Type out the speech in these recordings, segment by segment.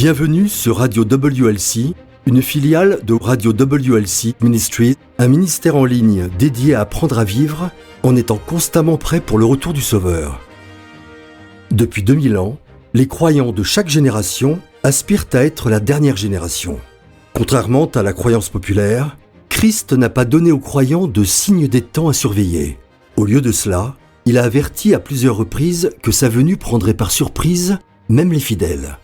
Bienvenue sur Radio WLC, une filiale de Radio WLC Ministries, un ministère en ligne dédié à apprendre à vivre en étant constamment prêt pour le retour du Sauveur. Depuis 2000 ans, les croyants de chaque génération aspirent à être la dernière génération. Contrairement à la croyance populaire, Christ n'a pas donné aux croyants de signe des temps à surveiller. Au lieu de cela, il a averti à plusieurs reprises que sa venue prendrait par surprise même les fidèles.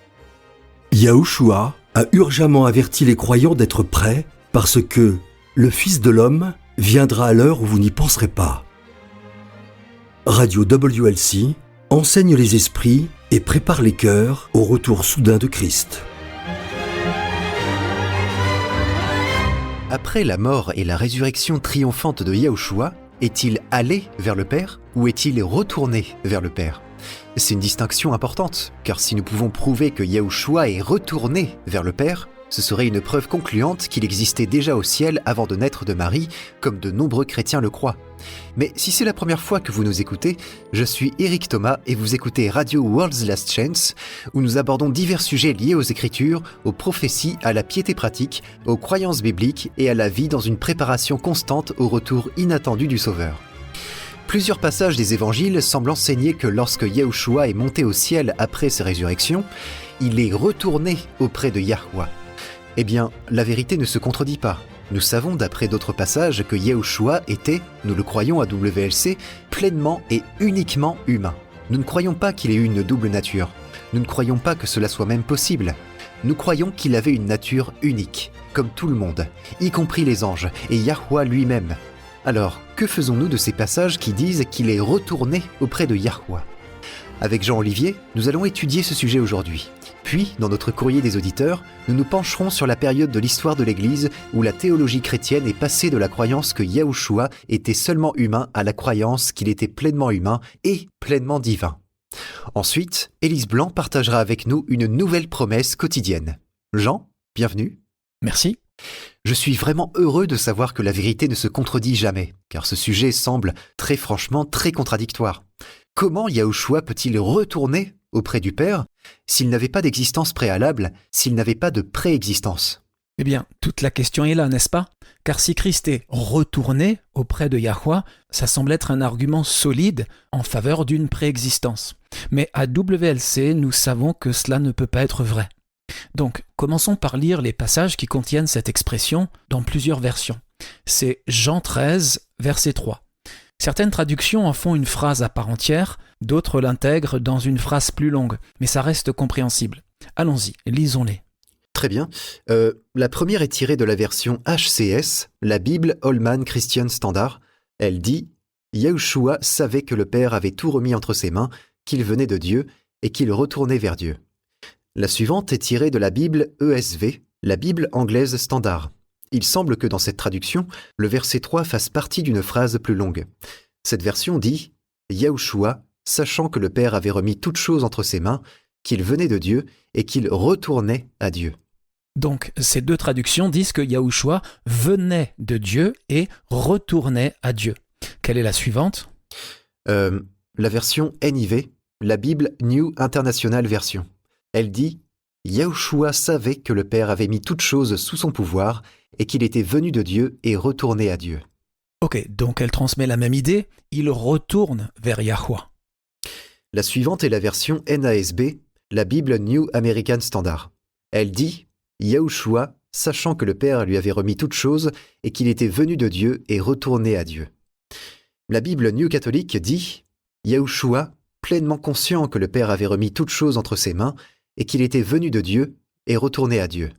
Yahushua a urgemment averti les croyants d'être prêts parce que le Fils de l'homme viendra à l'heure où vous n'y penserez pas. Radio WLC enseigne les esprits et prépare les cœurs au retour soudain de Christ. Après la mort et la résurrection triomphante de Yahushua, est-il allé vers le Père ou est-il retourné vers le Père ? C'est une distinction importante, car si nous pouvons prouver que Yahushua est retourné vers le Père, ce serait une preuve concluante qu'il existait déjà au ciel avant de naître de Marie, comme de nombreux chrétiens le croient. Mais si c'est la première fois que vous nous écoutez, je suis Eric Thomas et vous écoutez Radio World's Last Chance, où nous abordons divers sujets liés aux Écritures, aux prophéties, à la piété pratique, aux croyances bibliques et à la vie dans une préparation constante au retour inattendu du Sauveur. Plusieurs passages des évangiles semblent enseigner que lorsque Yahushua est monté au ciel après sa résurrection, il est retourné auprès de Yahweh. Eh bien, la vérité ne se contredit pas. Nous savons d'après d'autres passages que Yahushua était, nous le croyons à WLC, pleinement et uniquement humain. Nous ne croyons pas qu'il ait eu une double nature. Nous ne croyons pas que cela soit même possible. Nous croyons qu'il avait une nature unique, comme tout le monde, y compris les anges et Yahweh lui-même. Alors, que faisons-nous de ces passages qui disent qu'il est retourné auprès de Yahweh ? Avec Jean-Olivier, nous allons étudier ce sujet aujourd'hui. Puis, dans notre courrier des auditeurs, nous nous pencherons sur la période de l'histoire de l'Église où la théologie chrétienne est passée de la croyance que Yahushua était seulement humain à la croyance qu'il était pleinement humain et pleinement divin. Ensuite, Élise Blanc partagera avec nous une nouvelle promesse quotidienne. Jean, bienvenue. Merci. Je suis vraiment heureux de savoir que la vérité ne se contredit jamais, car ce sujet semble très franchement très contradictoire. Comment Yahushua peut-il retourner auprès du Père s'il n'avait pas d'existence préalable, s'il n'avait pas de préexistence ? Eh bien, toute la question est là, n'est-ce pas ? Car si Christ est retourné auprès de Yahweh, ça semble être un argument solide en faveur d'une préexistence. Mais à WLC, nous savons que cela ne peut pas être vrai. Donc, commençons par lire les passages qui contiennent cette expression dans plusieurs versions. C'est Jean 13, verset 3. Certaines traductions en font une phrase à part entière, d'autres l'intègrent dans une phrase plus longue, mais ça reste compréhensible. Allons-y, lisons-les. Très bien. La première est tirée de la version HCS, la Bible Holman Christian Standard. Elle dit « Yahushua savait que le Père avait tout remis entre ses mains, qu'il venait de Dieu et qu'il retournait vers Dieu. » La suivante est tirée de la Bible ESV, la Bible anglaise standard. Il semble que dans cette traduction, le verset 3 fasse partie d'une phrase plus longue. Cette version dit « Yahushua, sachant que le Père avait remis toutes choses entre ses mains, qu'il venait de Dieu et qu'il retournait à Dieu. » Donc, ces deux traductions disent que Yahushua venait de Dieu et retournait à Dieu. Quelle est la suivante ? La version NIV, la Bible New International Version. Elle dit « Yahushua savait que le Père avait mis toutes choses sous son pouvoir et qu'il était venu de Dieu et retourné à Dieu. » Ok, donc elle transmet la même idée, il retourne vers Yahweh. La suivante est la version NASB, la Bible New American Standard. Elle dit « Yahushua, sachant que le Père lui avait remis toutes choses et qu'il était venu de Dieu et retourné à Dieu. » La Bible New Catholique dit « Yahushua, pleinement conscient que le Père avait remis toutes choses entre ses mains et qu'il était venu de Dieu et retourné à Dieu. »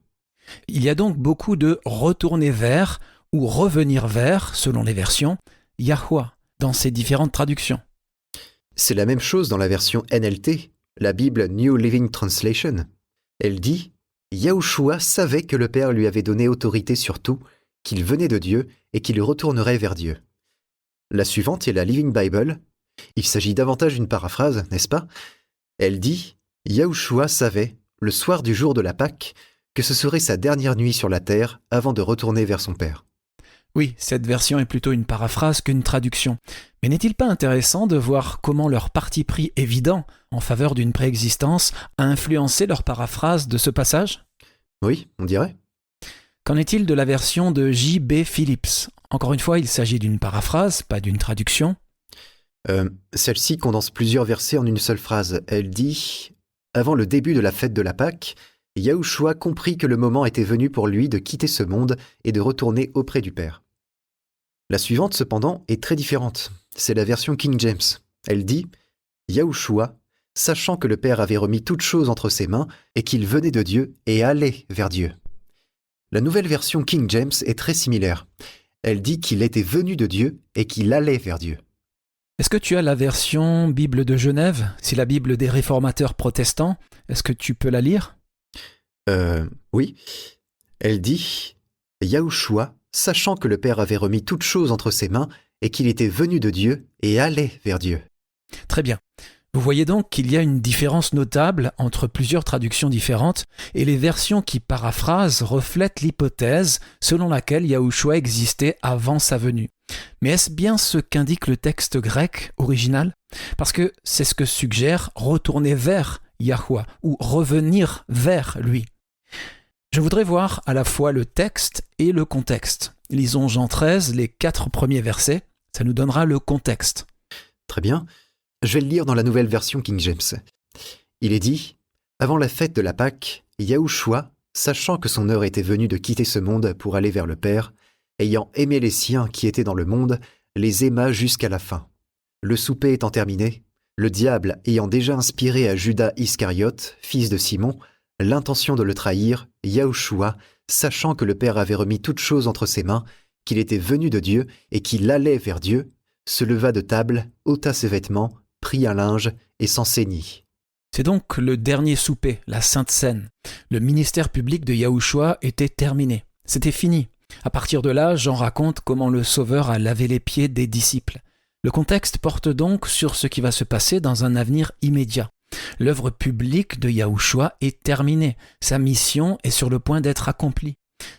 Il y a donc beaucoup de retourner vers ou revenir vers, selon les versions, Yahweh, dans ces différentes traductions. C'est la même chose dans la version NLT, la Bible New Living Translation. Elle dit « Yahushua savait que le Père lui avait donné autorité sur tout, qu'il venait de Dieu et qu'il retournerait vers Dieu. » La suivante est la Living Bible. Il s'agit davantage d'une paraphrase, n'est-ce pas ? Elle dit « Yahushua savait, le soir du jour de la Pâque, que ce serait sa dernière nuit sur la terre avant de retourner vers son Père. » Oui, cette version est plutôt une paraphrase qu'une traduction. Mais n'est-il pas intéressant de voir comment leur parti pris évident en faveur d'une préexistence a influencé leur paraphrase de ce passage ? Oui, on dirait. Qu'en est-il de la version de J.B. Phillips ? Encore une fois, il s'agit d'une paraphrase, pas d'une traduction. Celle-ci condense plusieurs versets en une seule phrase. Elle dit « Avant le début de la fête de la Pâque, Yahushua comprit que le moment était venu pour lui de quitter ce monde et de retourner auprès du Père. » La suivante, cependant, est très différente. C'est la version King James. Elle dit « Yahushua, sachant que le Père avait remis toutes choses entre ses mains et qu'il venait de Dieu et allait vers Dieu. » La nouvelle version King James est très similaire. Elle dit qu'il était venu de Dieu et qu'il allait vers Dieu. Est-ce que tu as la version Bible de Genève ? C'est la Bible des réformateurs protestants. Est-ce que tu peux la lire ? Oui. Elle dit « Yahushua, sachant que le Père avait remis toutes choses entre ses mains et qu'il était venu de Dieu et allait vers Dieu. » Très bien. Vous voyez donc qu'il y a une différence notable entre plusieurs traductions différentes et les versions qui paraphrasent reflètent l'hypothèse selon laquelle Yahushua existait avant sa venue. Mais est-ce bien ce qu'indique le texte grec original ? Parce que c'est ce que suggère retourner vers Yahweh ou revenir vers lui. Je voudrais voir à la fois le texte et le contexte. Lisons Jean 13, les 4 premiers versets, ça nous donnera le contexte. Très bien. Je vais le lire dans la nouvelle version King James. Il est dit « Avant la fête de la Pâque, Yahushua, sachant que son heure était venue de quitter ce monde pour aller vers le Père, ayant aimé les siens qui étaient dans le monde, les aima jusqu'à la fin. Le souper étant terminé, le diable ayant déjà inspiré à Judas Iscariote, fils de Simon, l'intention de le trahir, Yahushua, sachant que le Père avait remis toutes choses entre ses mains, qu'il était venu de Dieu et qu'il allait vers Dieu, se leva de table, ôta ses vêtements, prit un linge et s'en ceignit. » C'est donc le dernier souper, la Sainte Seine. Le ministère public de Yahushua était terminé. C'était fini. À partir de là, Jean raconte comment le Sauveur a lavé les pieds des disciples. Le contexte porte donc sur ce qui va se passer dans un avenir immédiat. L'œuvre publique de Yahushua est terminée. Sa mission est sur le point d'être accomplie.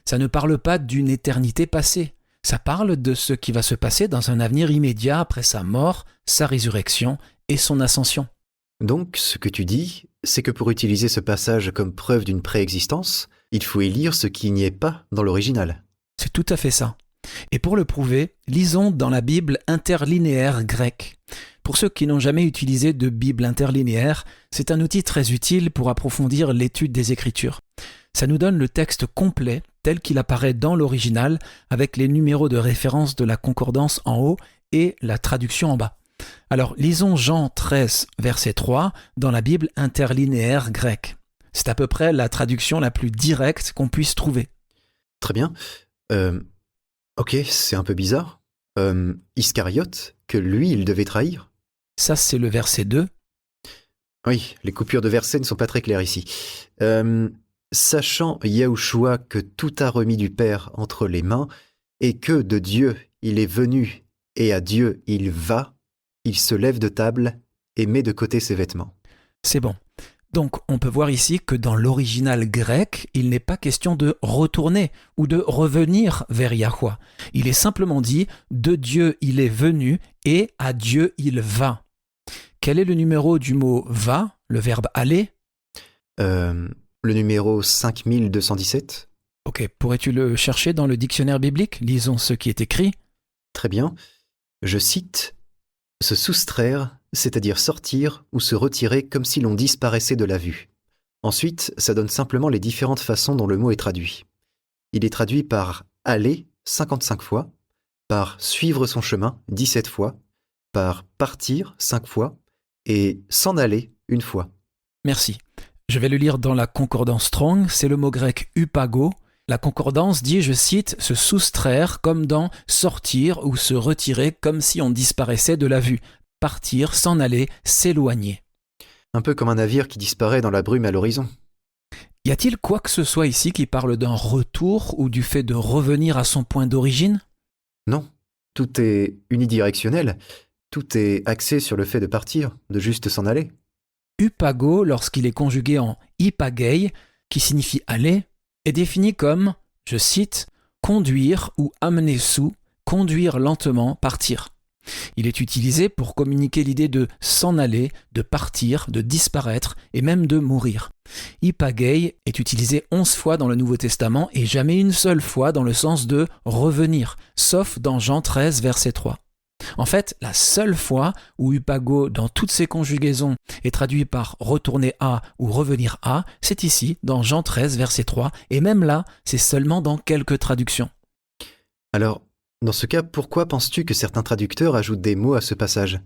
Ça ne parle pas d'une éternité passée. Ça parle de ce qui va se passer dans un avenir immédiat après sa mort, sa résurrection et son ascension. Donc, ce que tu dis, c'est que pour utiliser ce passage comme preuve d'une préexistence, il faut y lire ce qui n'y est pas dans l'original. C'est tout à fait ça. Et pour le prouver, lisons dans la Bible interlinéaire grecque. Pour ceux qui n'ont jamais utilisé de Bible interlinéaire, c'est un outil très utile pour approfondir l'étude des Écritures. Ça nous donne le texte complet tel qu'il apparaît dans l'original avec les numéros de référence de la concordance en haut et la traduction en bas. Alors, lisons Jean 13, verset 3 dans la Bible interlinéaire grecque. C'est à peu près la traduction la plus directe qu'on puisse trouver. Très bien. Ok, c'est un peu bizarre. Iscariote, que lui, il devait trahir. Ça, c'est le verset 2. Oui, les coupures de versets ne sont pas très claires ici. Sachant Yahushua que tout a remis du Père entre les mains, et que de Dieu il est venu, et à Dieu il va, il se lève de table et met de côté ses vêtements. C'est bon. Donc, on peut voir ici que dans l'original grec, il n'est pas question de retourner ou de revenir vers Yahweh. Il est simplement dit « de Dieu il est venu et à Dieu il va ». Quel est le numéro du mot « va », le verbe « aller » Le numéro 5217. Ok, pourrais-tu le chercher dans le dictionnaire biblique ? Lisons ce qui est écrit. Très bien. Je cite « se soustraire », c'est-à-dire sortir ou se retirer comme si l'on disparaissait de la vue. Ensuite, ça donne simplement les différentes façons dont le mot est traduit. Il est traduit par « aller » 55 fois, par « suivre son chemin » 17 fois, par « partir » 5 fois et « s'en aller » 1 fois. Merci. Je vais le lire dans la concordance Strong, c'est le mot grec « upago ». La concordance dit, je cite, « se soustraire » comme dans « sortir » ou « se retirer » comme si on disparaissait de la vue. Partir, s'en aller, s'éloigner. Un peu comme un navire qui disparaît dans la brume à l'horizon. Y a-t-il quoi que ce soit ici qui parle d'un retour ou du fait de revenir à son point d'origine ? Non, tout est unidirectionnel. Tout est axé sur le fait de partir, de juste s'en aller. Upago, lorsqu'il est conjugué en ipagei, qui signifie aller, est défini comme, je cite, « conduire ou amener sous, conduire lentement, partir. Il est utilisé pour communiquer l'idée de s'en aller, de partir, de disparaître et même de mourir. Hypagei est utilisé 11 fois dans le Nouveau Testament et jamais une seule fois dans le sens de revenir, sauf dans Jean 13, verset 3. En fait, la seule fois où hypago dans toutes ses conjugaisons est traduit par retourner à ou revenir à, c'est ici, dans Jean 13, verset 3, et même là, c'est seulement dans quelques traductions. Alors, dans ce cas, pourquoi penses-tu que certains traducteurs ajoutent des mots à ce passage?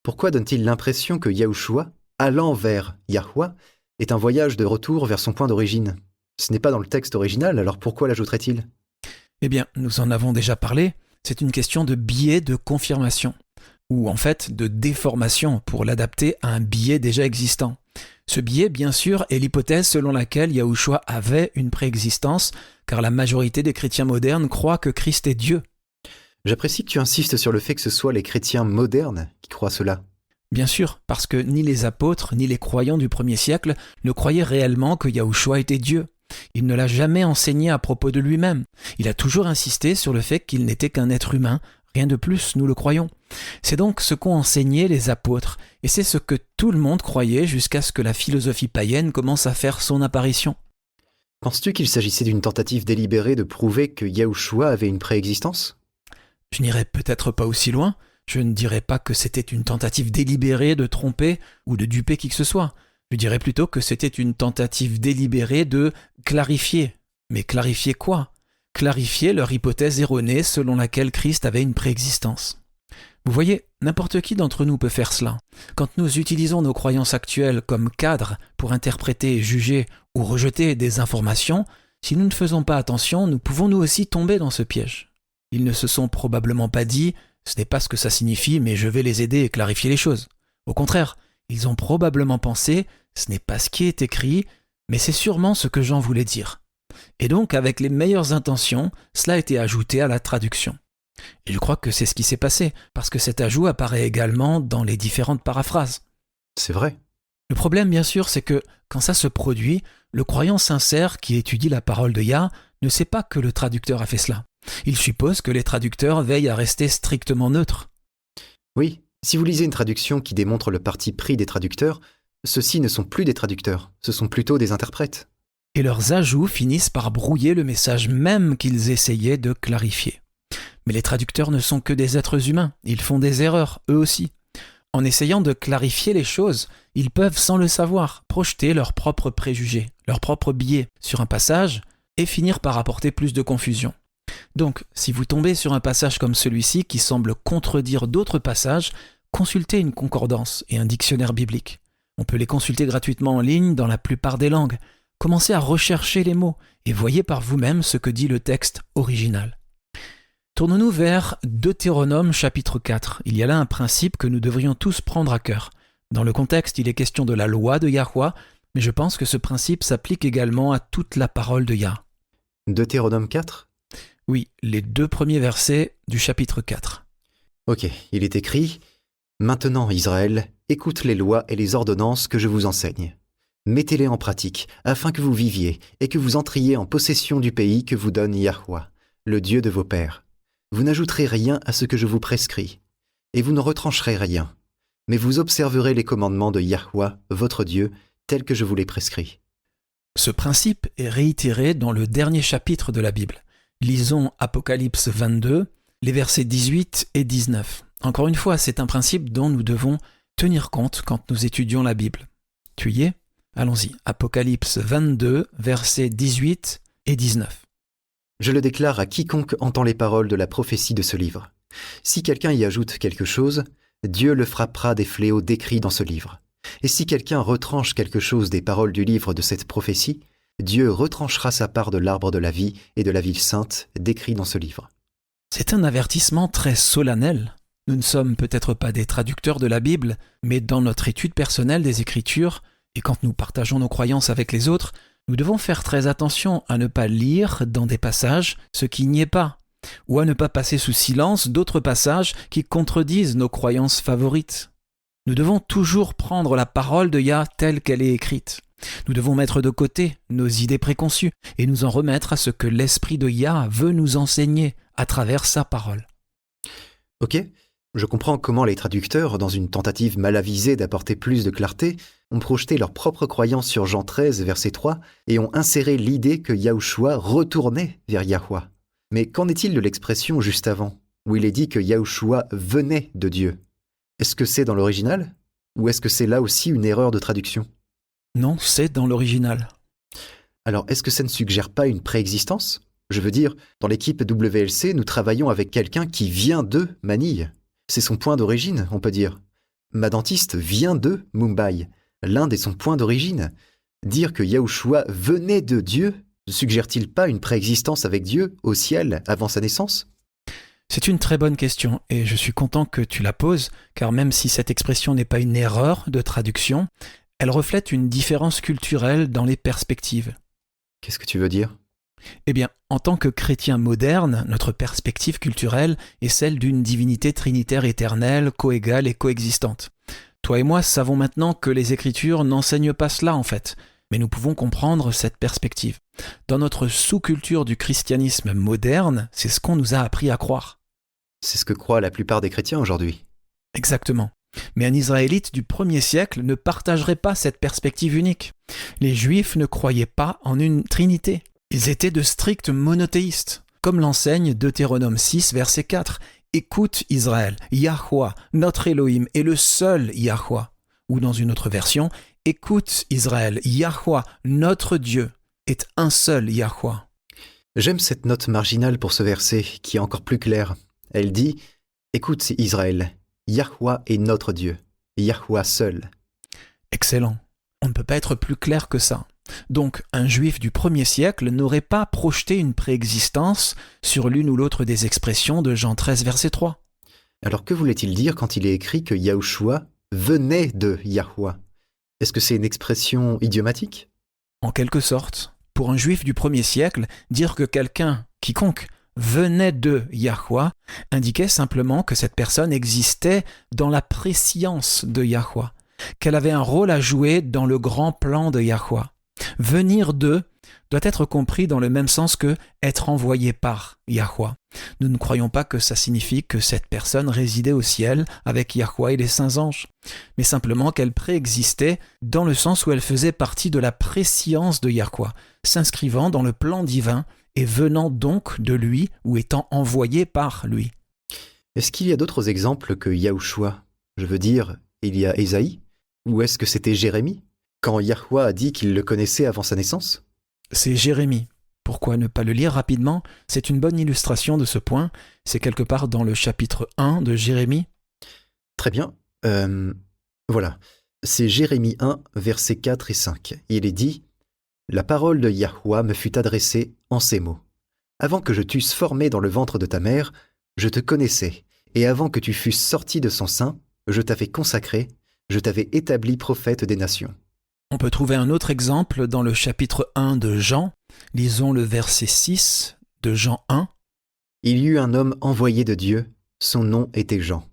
Pourquoi donne-t-il l'impression que Yahushua, allant vers Yahweh, est un voyage de retour vers son point d'origine? Ce n'est pas dans le texte original, alors pourquoi l'ajouterait-il? Eh bien, nous en avons déjà parlé, c'est une question de biais de confirmation, ou en fait de déformation pour l'adapter à un biais déjà existant. Ce biais, bien sûr, est l'hypothèse selon laquelle Yahushua avait une préexistence, car la majorité des chrétiens modernes croient que Christ est Dieu. J'apprécie que tu insistes sur le fait que ce soit les chrétiens modernes qui croient cela. Bien sûr, parce que ni les apôtres ni les croyants du 1er siècle ne croyaient réellement que Yahushua était Dieu. Il ne l'a jamais enseigné à propos de lui-même. Il a toujours insisté sur le fait qu'il n'était qu'un être humain, rien de plus, nous le croyons. C'est donc ce qu'ont enseigné les apôtres, et c'est ce que tout le monde croyait jusqu'à ce que la philosophie païenne commence à faire son apparition. Penses-tu qu'il s'agissait d'une tentative délibérée de prouver que Yahushua avait une préexistence? Je n'irai peut-être pas aussi loin, je ne dirais pas que c'était une tentative délibérée de tromper ou de duper qui que ce soit. Je dirais plutôt que c'était une tentative délibérée de clarifier. Mais clarifier quoi? Clarifier leur hypothèse erronée selon laquelle Christ avait une préexistence. Vous voyez, n'importe qui d'entre nous peut faire cela. Quand nous utilisons nos croyances actuelles comme cadre pour interpréter, juger ou rejeter des informations, si nous ne faisons pas attention, nous pouvons nous aussi tomber dans ce piège. Ils ne se sont probablement pas dit « ce n'est pas ce que ça signifie, mais je vais les aider et clarifier les choses ». Au contraire, ils ont probablement pensé « ce n'est pas ce qui est écrit, mais c'est sûrement ce que Jean voulait dire ». Et donc, avec les meilleures intentions, cela a été ajouté à la traduction. Et je crois que c'est ce qui s'est passé, parce que cet ajout apparaît également dans les différentes paraphrases. C'est vrai. Le problème, bien sûr, c'est que quand ça se produit, le croyant sincère qui étudie la parole de Yah ne sait pas que le traducteur a fait cela. Il suppose que les traducteurs veillent à rester strictement neutres. Oui, si vous lisez une traduction qui démontre le parti pris des traducteurs, ceux-ci ne sont plus des traducteurs, ce sont plutôt des interprètes. Et leurs ajouts finissent par brouiller le message même qu'ils essayaient de clarifier. Mais les traducteurs ne sont que des êtres humains, ils font des erreurs, eux aussi. En essayant de clarifier les choses, ils peuvent, sans le savoir, projeter leurs propres préjugés, leurs propres biais sur un passage et finir par apporter plus de confusion. Donc, si vous tombez sur un passage comme celui-ci qui semble contredire d'autres passages, consultez une concordance et un dictionnaire biblique. On peut les consulter gratuitement en ligne dans la plupart des langues. Commencez à rechercher les mots et voyez par vous-même ce que dit le texte original. Tournons-nous vers Deutéronome chapitre 4. Il y a là un principe que nous devrions tous prendre à cœur. Dans le contexte, il est question de la loi de Yahweh, mais je pense que ce principe s'applique également à toute la parole de Yah. Deutéronome 4? Oui, les 2 premiers versets du chapitre 4. Ok, il est écrit « Maintenant, Israël, écoute les lois et les ordonnances que je vous enseigne. Mettez-les en pratique, afin que vous viviez et que vous entriez en possession du pays que vous donne Yahweh, le Dieu de vos pères. Vous n'ajouterez rien à ce que je vous prescris, et vous ne retrancherez rien, mais vous observerez les commandements de Yahweh, votre Dieu, tels que je vous les prescris. » Ce principe est réitéré dans le dernier chapitre de la Bible. Lisons Apocalypse 22, les versets 18 et 19. Encore une fois, c'est un principe dont nous devons tenir compte quand nous étudions la Bible. Tu y es? Allons-y. Apocalypse 22, versets 18 et 19. Je le déclare à quiconque entend les paroles de la prophétie de ce livre. Si quelqu'un y ajoute quelque chose, Dieu le frappera des fléaux décrits dans ce livre. Et si quelqu'un retranche quelque chose des paroles du livre de cette prophétie, Dieu retranchera sa part de l'arbre de la vie et de la ville sainte décrits dans ce livre. C'est un avertissement très solennel. Nous ne sommes peut-être pas des traducteurs de la Bible, mais dans notre étude personnelle des Écritures, et quand nous partageons nos croyances avec les autres, nous devons faire très attention à ne pas lire dans des passages ce qui n'y est pas, ou à ne pas passer sous silence d'autres passages qui contredisent nos croyances favorites. Nous devons toujours prendre la parole de Yah telle qu'elle est écrite. Nous devons mettre de côté nos idées préconçues et nous en remettre à ce que l'Esprit de Yah veut nous enseigner à travers sa parole. Ok, je comprends comment les traducteurs, dans une tentative mal avisée d'apporter plus de clarté, ont projeté leur propre croyance sur Jean 13, verset 3, et ont inséré l'idée que Yahushua retournait vers Yahweh. Mais qu'en est-il de l'expression juste avant, où il est dit que Yahushua venait de Dieu? Est-ce que c'est dans l'original? Ou est-ce que c'est là aussi une erreur de traduction? Non, c'est dans l'original. Alors, est-ce que ça ne suggère pas une préexistence? Je veux dire, dans l'équipe WLC, nous travaillons avec quelqu'un qui vient de Manille. C'est son point d'origine, on peut dire. Ma dentiste vient de Mumbai. L'Inde est son point d'origine. Dire que Yahushua venait de Dieu, ne suggère-t-il pas une préexistence avec Dieu au ciel avant sa naissance? C'est une très bonne question et je suis content que tu la poses, car même si cette expression n'est pas une erreur de traduction, elle reflète une différence culturelle dans les perspectives. Qu'est-ce que tu veux dire? Eh bien, en tant que chrétiens modernes, notre perspective culturelle est celle d'une divinité trinitaire éternelle, coégale et coexistante. Toi et moi savons maintenant que les Écritures n'enseignent pas cela en fait, mais nous pouvons comprendre cette perspective. Dans notre sous-culture du christianisme moderne, c'est ce qu'on nous a appris à croire. C'est ce que croient la plupart des chrétiens aujourd'hui. Exactement. Mais un Israélite du 1er siècle ne partagerait pas cette perspective unique. Les Juifs ne croyaient pas en une trinité. Ils étaient de stricts monothéistes, comme l'enseigne Deutéronome 6, verset 4. « Écoute Israël, Yahweh, notre Elohim, est le seul Yahweh. » Ou dans une autre version, « Écoute Israël, Yahweh, notre Dieu, est un seul Yahweh. » J'aime cette note marginale pour ce verset, qui est encore plus claire. Elle dit « Écoute Israël, Yahweh est notre Dieu, Yahweh seul. » Excellent. On ne peut pas être plus clair que ça. Donc, un juif du 1er siècle n'aurait pas projeté une préexistence sur l'une ou l'autre des expressions de Jean 13, verset 3. Alors que voulait-il dire quand il est écrit que Yahushua venait de Yahweh? Est-ce que c'est une expression idiomatique? En quelque sorte, pour un juif du 1er siècle, dire que quelqu'un, quiconque, venait de Yahweh indiquait simplement que cette personne existait dans la préscience de Yahweh, qu'elle avait un rôle à jouer dans le grand plan de Yahweh. Venir de doit être compris dans le même sens que être envoyé par Yahweh. Nous ne croyons pas que ça signifie que cette personne résidait au ciel avec Yahweh et les saints anges, mais simplement qu'elle préexistait dans le sens où elle faisait partie de la préscience de Yahweh, s'inscrivant dans le plan divin et venant donc de lui ou étant envoyé par lui. Est-ce qu'il y a d'autres exemples que Yahushua? Je veux dire, il y a Ésaïe? Ou est-ce que c'était Jérémie, quand Yahweh a dit qu'il le connaissait avant sa naissance? C'est Jérémie. Pourquoi ne pas le lire rapidement? C'est une bonne illustration de ce point. C'est quelque part dans le chapitre 1 de Jérémie. Très bien. Voilà. C'est Jérémie 1, versets 4 et 5. Il est dit « La parole de Yahweh me fut adressée en ces mots. Avant que je t'eusse formé dans le ventre de ta mère, je te connaissais, et avant que tu fusses sorti de son sein, je t'avais consacré, je t'avais établi prophète des nations. » On peut trouver un autre exemple dans le chapitre 1 de Jean. Lisons le verset 6 de Jean 1. « Il y eut un homme envoyé de Dieu, son nom était Jean. »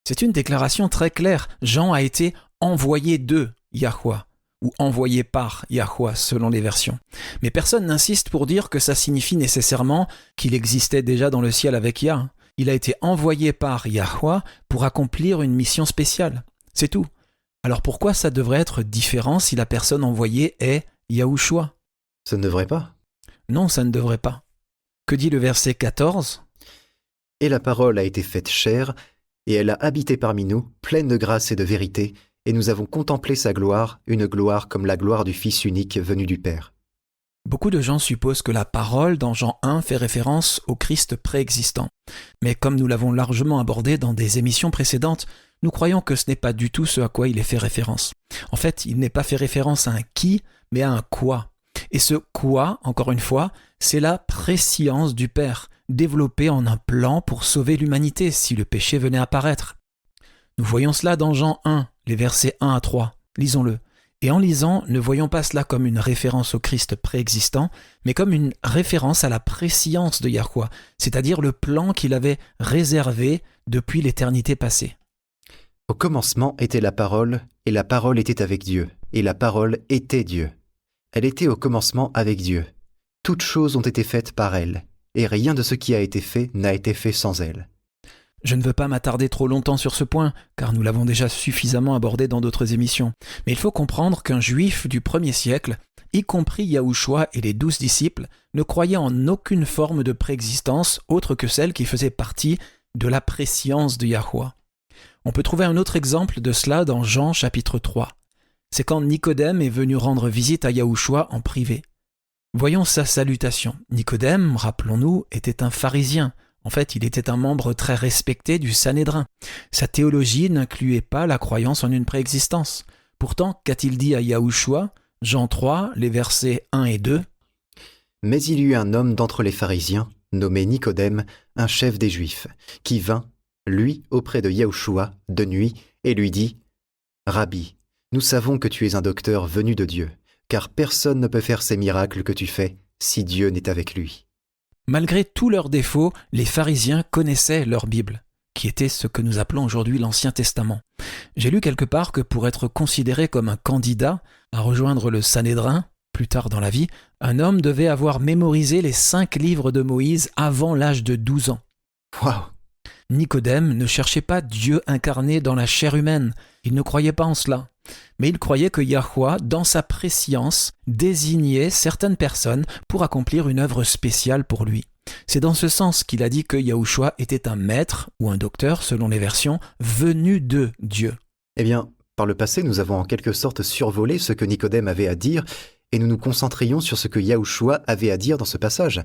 C'est une déclaration très claire. Jean a été envoyé de Yahweh, ou envoyé par Yahweh selon les versions. Mais personne n'insiste pour dire que ça signifie nécessairement qu'il existait déjà dans le ciel avec Yah. Il a été envoyé par Yahweh pour accomplir une mission spéciale. C'est tout. Alors pourquoi ça devrait être différent si la personne envoyée est Yahushua? Ça ne devrait pas. Non, ça ne devrait pas. Que dit le verset 14? « Et la parole a été faite chair, et elle a habité parmi nous, pleine de grâce et de vérité, et nous avons contemplé sa gloire, une gloire comme la gloire du Fils unique venu du Père. » Beaucoup de gens supposent que la parole dans Jean 1 fait référence au Christ préexistant. Mais comme nous l'avons largement abordé dans des émissions précédentes, nous croyons que ce n'est pas du tout ce à quoi il est fait référence. En fait, il n'est pas fait référence à un qui, mais à un quoi. Et ce quoi, encore une fois, c'est la préscience du Père, développée en un plan pour sauver l'humanité si le péché venait apparaître. Nous voyons cela dans Jean 1, les versets 1 à 3. Lisons-le. Et en lisant, ne voyons pas cela comme une référence au Christ préexistant, mais comme une référence à la préscience de Yahweh, c'est-à-dire le plan qu'il avait réservé depuis l'éternité passée. Au commencement était la parole, et la parole était avec Dieu, et la parole était Dieu. Elle était au commencement avec Dieu. Toutes choses ont été faites par elle, et rien de ce qui a été fait n'a été fait sans elle. Je ne veux pas m'attarder trop longtemps sur ce point, car nous l'avons déjà suffisamment abordé dans d'autres émissions. Mais il faut comprendre qu'un juif du 1er siècle, y compris Yahushua et les 12 disciples, ne croyaient en aucune forme de préexistence autre que celle qui faisait partie de la préscience de Yahuwah. On peut trouver un autre exemple de cela dans Jean chapitre 3. C'est quand Nicodème est venu rendre visite à Yahushua en privé. Voyons sa salutation. Nicodème, rappelons-nous, était un pharisien. En fait, il était un membre très respecté du Sanhédrin. Sa théologie n'incluait pas la croyance en une préexistence. Pourtant, qu'a-t-il dit à Yahushua ? Jean 3, les versets 1 et 2. « Mais il y eut un homme d'entre les pharisiens, nommé Nicodème, un chef des Juifs, qui vint, lui, auprès de Yahushua, de nuit, et lui dit « Rabbi, nous savons que tu es un docteur venu de Dieu, car personne ne peut faire ces miracles que tu fais si Dieu n'est avec lui. » Malgré tous leurs défauts, les pharisiens connaissaient leur Bible, qui était ce que nous appelons aujourd'hui l'Ancien Testament. J'ai lu quelque part que pour être considéré comme un candidat à rejoindre le Sanhédrin, plus tard dans la vie, un homme devait avoir mémorisé les 5 livres de Moïse avant l'âge de 12 ans. Waouh! Nicodème ne cherchait pas Dieu incarné dans la chair humaine, il ne croyait pas en cela. Mais il croyait que Yahuwah, dans sa préscience, désignait certaines personnes pour accomplir une œuvre spéciale pour lui. C'est dans ce sens qu'il a dit que Yahushua était un maître, ou un docteur selon les versions, venu de Dieu. Eh bien, par le passé, nous avons en quelque sorte survolé ce que Nicodème avait à dire, et nous nous concentrions sur ce que Yahushua avait à dire dans ce passage.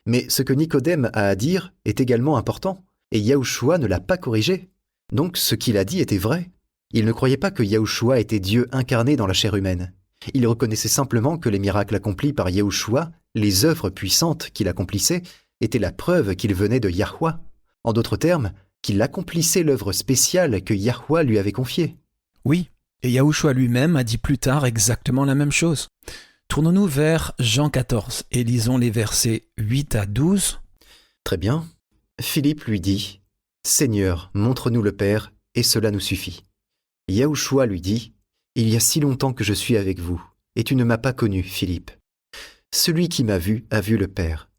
Mais ce que Nicodème a à dire est également important, et Yahushua ne l'a pas corrigé. Donc ce qu'il a dit était vrai. Il ne croyait pas que Yahushua était Dieu incarné dans la chair humaine. Il reconnaissait simplement que les miracles accomplis par Yahushua, les œuvres puissantes qu'il accomplissait, étaient la preuve qu'il venait de Yahuwah. En d'autres termes, qu'il accomplissait l'œuvre spéciale que Yahuwah lui avait confiée. Oui, et Yahushua lui-même a dit plus tard exactement la même chose. Tournons-nous vers Jean 14 et lisons les versets 8 à 12. Très bien. Philippe lui dit « Seigneur, montre-nous le Père, et cela nous suffit. » Yahushua lui dit « Il y a si longtemps que je suis avec vous, et tu ne m'as pas connu, Philippe. Celui qui m'a vu a vu le Père.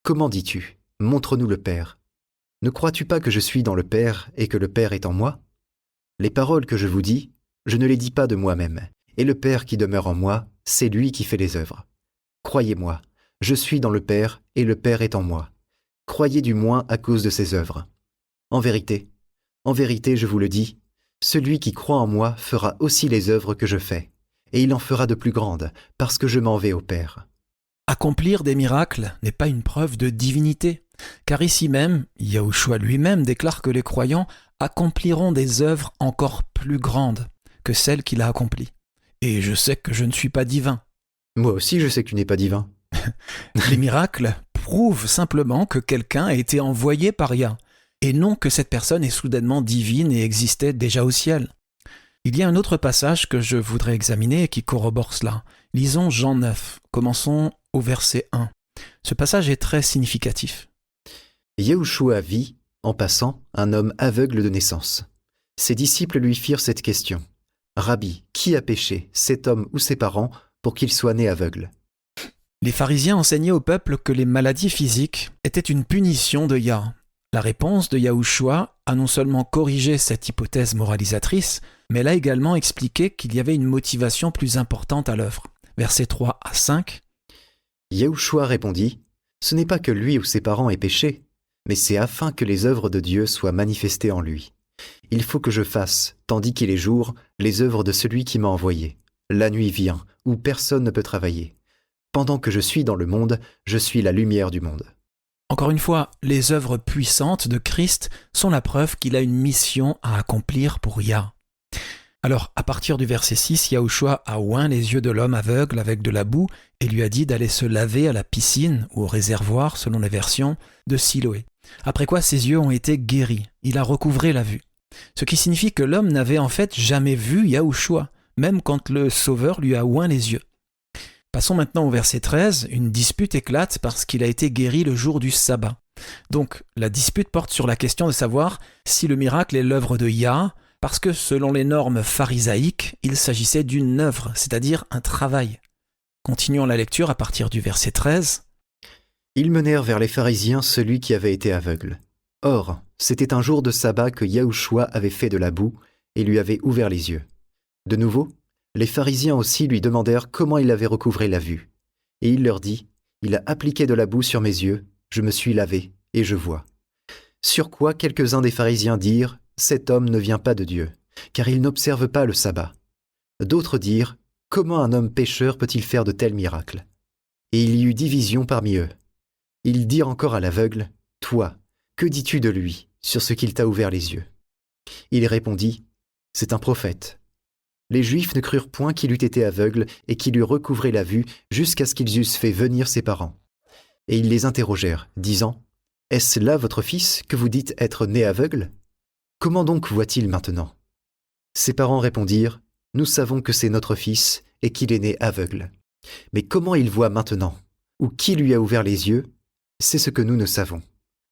Comment dis-tu ? Montre-nous le Père. Ne crois-tu pas que je suis dans le Père et que le Père est en moi ? Les paroles que je vous dis, je ne les dis pas de moi-même, et le Père qui demeure en moi, c'est lui qui fait les œuvres. Croyez-moi, je suis dans le Père et le Père est en moi. Croyez du moins à cause de ses œuvres. En vérité, je vous le dis, celui qui croit en moi fera aussi les œuvres que je fais, et il en fera de plus grandes, parce que je m'en vais au Père. » Accomplir des miracles n'est pas une preuve de divinité, car ici même, Yahushua lui-même déclare que les croyants accompliront des œuvres encore plus grandes que celles qu'il a accomplies. Et je sais que je ne suis pas divin. Moi aussi je sais que tu n'es pas divin. Les miracles prouvent simplement que quelqu'un a été envoyé par Yah, et non que cette personne est soudainement divine et existait déjà au ciel. Il y a un autre passage que je voudrais examiner et qui corrobore cela. Lisons Jean 9, commençons au verset 1. Ce passage est très significatif. Yahushua vit, en passant, un homme aveugle de naissance. Ses disciples lui firent cette question. « Rabbi, qui a péché, cet homme ou ses parents, pour qu'il soit né aveugle ?» Les pharisiens enseignaient au peuple que les maladies physiques étaient une punition de Yah. La réponse de Yahushua a non seulement corrigé cette hypothèse moralisatrice, mais elle a également expliqué qu'il y avait une motivation plus importante à l'œuvre. Versets 3 à 5. Yahushua répondit « Ce n'est pas que lui ou ses parents aient péché, mais c'est afin que les œuvres de Dieu soient manifestées en lui. Il faut que je fasse, tandis qu'il est jour, les œuvres de celui qui m'a envoyé. La nuit vient, où personne ne peut travailler. Pendant que je suis dans le monde, je suis la lumière du monde. » Encore une fois, les œuvres puissantes de Christ sont la preuve qu'il a une mission à accomplir pour Yah. Alors, à partir du verset 6, Yahushua a oint les yeux de l'homme aveugle avec de la boue et lui a dit d'aller se laver à la piscine ou au réservoir, selon les versions, de Siloé. Après quoi, ses yeux ont été guéris. Il a recouvré la vue. Ce qui signifie que l'homme n'avait en fait jamais vu Yahushua, même quand le Sauveur lui a oint les yeux. Passons maintenant au verset 13. Une dispute éclate parce qu'il a été guéri le jour du sabbat. Donc, la dispute porte sur la question de savoir si le miracle est l'œuvre de Yah, Parce que selon les normes pharisaïques, il s'agissait d'une œuvre, c'est-à-dire un travail. Continuons la lecture à partir du verset 13. Ils menèrent vers les pharisiens celui qui avait été aveugle. Or, c'était un jour de sabbat que Yahushua avait fait de la boue et lui avait ouvert les yeux. De nouveau, les pharisiens aussi lui demandèrent comment il avait recouvré la vue. Et il leur dit, « Il a appliqué de la boue sur mes yeux, je me suis lavé, et je vois. » Sur quoi quelques-uns des pharisiens dirent, « Cet homme ne vient pas de Dieu, car il n'observe pas le sabbat. » D'autres dirent, « Comment un homme pécheur peut-il faire de tels miracles ?» Et il y eut division parmi eux. Ils dirent encore à l'aveugle, « Toi, que dis-tu de lui, sur ce qu'il t'a ouvert les yeux ?» Il répondit, « C'est un prophète. » Les Juifs ne crurent point qu'il eût été aveugle et qu'il eût recouvré la vue jusqu'à ce qu'ils eussent fait venir ses parents. Et ils les interrogèrent, disant, « Est-ce là votre fils que vous dites être né aveugle ? Comment donc voit-il maintenant ?» Ses parents répondirent, « Nous savons que c'est notre fils et qu'il est né aveugle. Mais comment il voit maintenant, ou qui lui a ouvert les yeux, c'est ce que nous ne savons.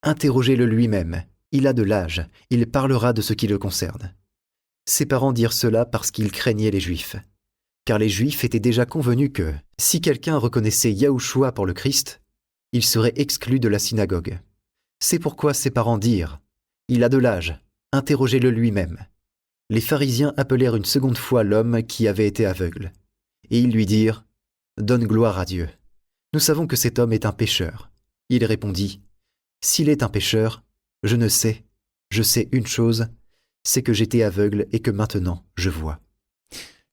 Interrogez-le lui-même, il a de l'âge, il parlera de ce qui le concerne. » Ses parents dirent cela parce qu'ils craignaient les Juifs. Car les Juifs étaient déjà convenus que, si quelqu'un reconnaissait Yahushua pour le Christ, il serait exclu de la synagogue. C'est pourquoi ses parents dirent, « Il a de l'âge, interrogez-le lui-même. » Les pharisiens appelèrent une seconde fois l'homme qui avait été aveugle. Et ils lui dirent, « Donne gloire à Dieu. Nous savons que cet homme est un pécheur. » Il répondit, « S'il est un pécheur, je ne sais, je sais une chose, c'est que j'étais aveugle et que maintenant je vois. »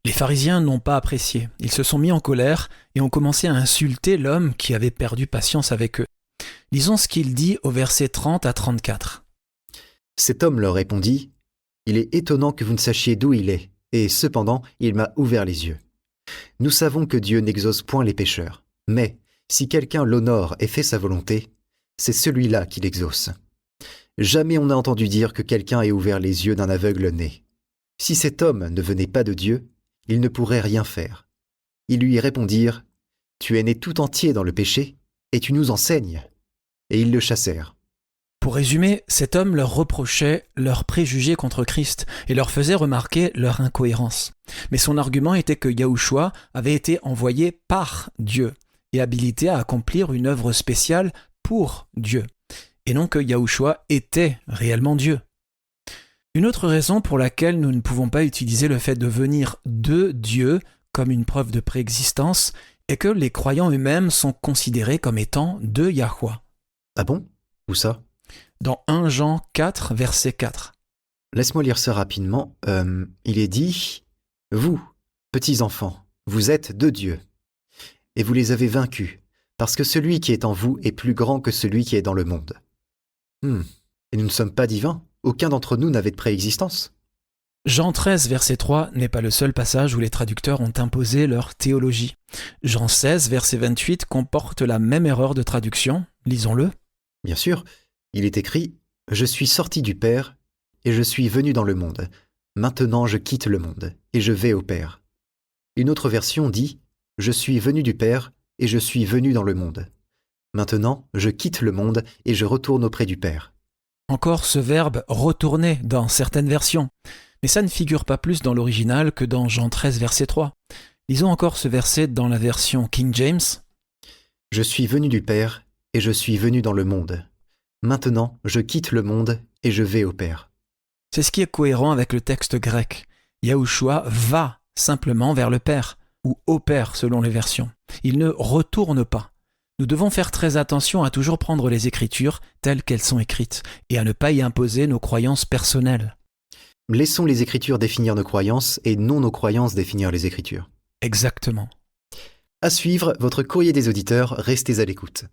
Les pharisiens n'ont pas apprécié. Ils se sont mis en colère et ont commencé à insulter l'homme qui avait perdu patience avec eux. Lisons ce qu'il dit au verset 30 à 34. Cet homme leur répondit, « Il est étonnant que vous ne sachiez d'où il est, et cependant il m'a ouvert les yeux. Nous savons que Dieu n'exauce point les pécheurs, mais si quelqu'un l'honore et fait sa volonté, c'est celui-là qui l'exauce. Jamais on n'a entendu dire que quelqu'un ait ouvert les yeux d'un aveugle né. Si cet homme ne venait pas de Dieu, il ne pourrait rien faire. » Ils lui répondirent, « Tu es né tout entier dans le péché, et tu nous enseignes. » Et ils le chassèrent. Pour résumer, cet homme leur reprochait leurs préjugés contre Christ et leur faisait remarquer leur incohérence. Mais son argument était que Yahushua avait été envoyé par Dieu et habilité à accomplir une œuvre spéciale pour Dieu, et non que Yahushua était réellement Dieu. Une autre raison pour laquelle nous ne pouvons pas utiliser le fait de venir de Dieu comme une preuve de préexistence est que les croyants eux-mêmes sont considérés comme étant de Yahweh. Ah bon ? Où ça ? Dans 1 Jean 4, verset 4. Laisse-moi lire ça rapidement. Il est dit, « Vous, petits enfants, vous êtes de Dieu, et vous les avez vaincus, parce que celui qui est en vous est plus grand que celui qui est dans le monde. » Et nous ne sommes pas divins ? Aucun d'entre nous n'avait de préexistence. Jean 13, verset 3 n'est pas le seul passage où les traducteurs ont imposé leur théologie. Jean 16, verset 28 comporte la même erreur de traduction. Lisons-le. Bien sûr, il est écrit « Je suis sorti du Père, et je suis venu dans le monde. Maintenant je quitte le monde, et je vais au Père. » Une autre version dit « Je suis venu du Père, et je suis venu dans le monde. Maintenant je quitte le monde, et je retourne auprès du Père. » Encore ce verbe « retourner » dans certaines versions. Mais ça ne figure pas plus dans l'original que dans Jean 13, verset 3. Lisons encore ce verset dans la version King James. « Je suis venu du Père, et je suis venu dans le monde. Maintenant, je quitte le monde, et je vais au Père. » C'est ce qui est cohérent avec le texte grec. Yahushua va simplement vers le Père, ou au Père selon les versions. Il ne retourne pas. Nous devons faire très attention à toujours prendre les Écritures telles qu'elles sont écrites, et à ne pas y imposer nos croyances personnelles. Laissons les Écritures définir nos croyances, et non nos croyances définir les Écritures. Exactement. À suivre, votre courrier des auditeurs, restez à l'écoute.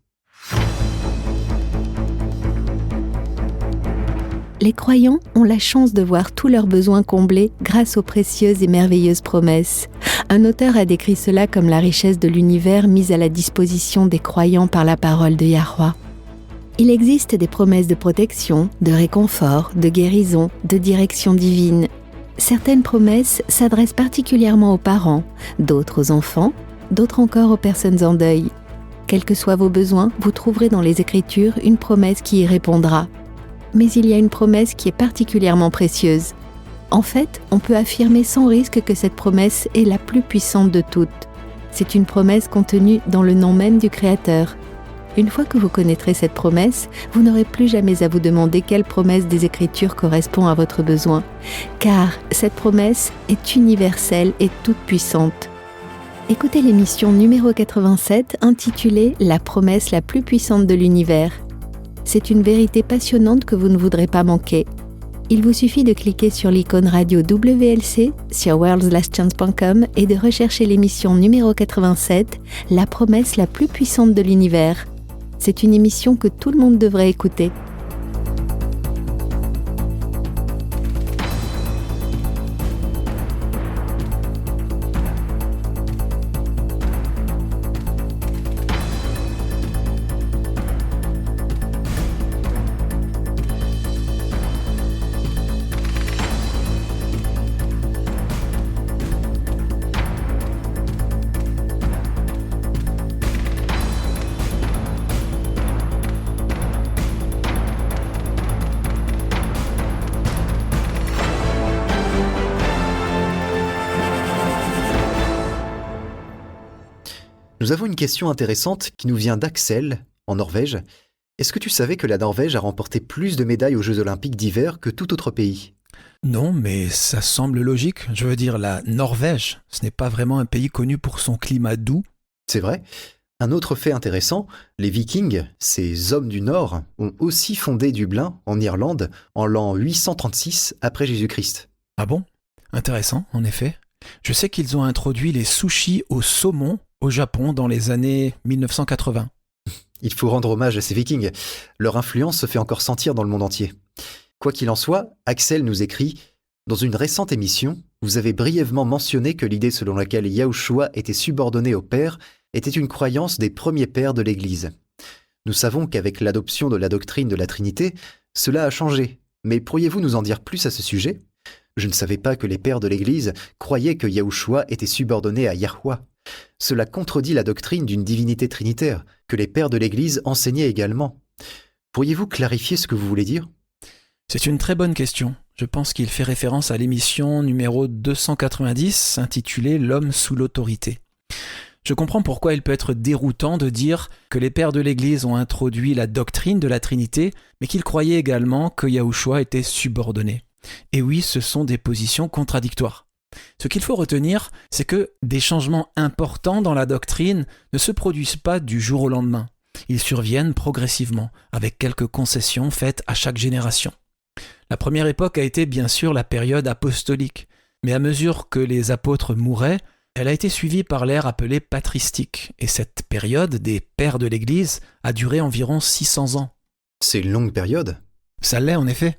Les croyants ont la chance de voir tous leurs besoins comblés grâce aux précieuses et merveilleuses promesses. Un auteur a décrit cela comme la richesse de l'univers mise à la disposition des croyants par la parole de Yahweh. Il existe des promesses de protection, de réconfort, de guérison, de direction divine. Certaines promesses s'adressent particulièrement aux parents, d'autres aux enfants, d'autres encore aux personnes en deuil. Quels que soient vos besoins, vous trouverez dans les Écritures une promesse qui y répondra. Mais il y a une promesse qui est particulièrement précieuse. En fait, on peut affirmer sans risque que cette promesse est la plus puissante de toutes. C'est une promesse contenue dans le nom même du Créateur. Une fois que vous connaîtrez cette promesse, vous n'aurez plus jamais à vous demander quelle promesse des Écritures correspond à votre besoin, car cette promesse est universelle et toute puissante. Écoutez l'émission numéro 87 intitulée « La promesse la plus puissante de l'univers ». C'est une vérité passionnante que vous ne voudrez pas manquer. Il vous suffit de cliquer sur l'icône radio WLC sur worldslastchance.com et de rechercher l'émission numéro 87 « La promesse la plus puissante de l'univers ». C'est une émission que tout le monde devrait écouter. Nous avons une question intéressante qui nous vient d'Axel, en Norvège. Est-ce que tu savais que la Norvège a remporté plus de médailles aux Jeux Olympiques d'hiver que tout autre pays ? Non, mais ça semble logique. Je veux dire, la Norvège, ce n'est pas vraiment un pays connu pour son climat doux. C'est vrai. Un autre fait intéressant, les Vikings, ces hommes du Nord, ont aussi fondé Dublin, en Irlande, en l'an 836 après Jésus-Christ. Ah bon ? Intéressant, en effet. Je sais qu'ils ont introduit les sushis au saumon au Japon dans les années 1980. Il faut rendre hommage à ces Vikings. Leur influence se fait encore sentir dans le monde entier. Quoi qu'il en soit, Axel nous écrit « Dans une récente émission, vous avez brièvement mentionné que l'idée selon laquelle Yahushua était subordonné au Père était une croyance des premiers pères de l'Église. Nous savons qu'avec l'adoption de la doctrine de la Trinité, cela a changé. Mais pourriez-vous nous en dire plus à ce sujet ? Je ne savais pas que les pères de l'Église croyaient que Yahushua était subordonné à Yahweh. Cela contredit la doctrine d'une divinité trinitaire, que les pères de l'Église enseignaient également. Pourriez-vous clarifier ce que vous voulez dire ? C'est une très bonne question. Je pense qu'il fait référence à l'émission numéro 290 intitulée « L'homme sous l'autorité ». Je comprends pourquoi il peut être déroutant de dire que les pères de l'Église ont introduit la doctrine de la Trinité, mais qu'ils croyaient également que Yahushua était subordonné. Et oui, ce sont des positions contradictoires. Ce qu'il faut retenir, c'est que des changements importants dans la doctrine ne se produisent pas du jour au lendemain. Ils surviennent progressivement, avec quelques concessions faites à chaque génération. La première époque a été bien sûr la période apostolique, mais à mesure que les apôtres mouraient, elle a été suivie par l'ère appelée patristique, et cette période des pères de l'Église a duré environ 600 ans. C'est une longue période. Ça l'est en effet.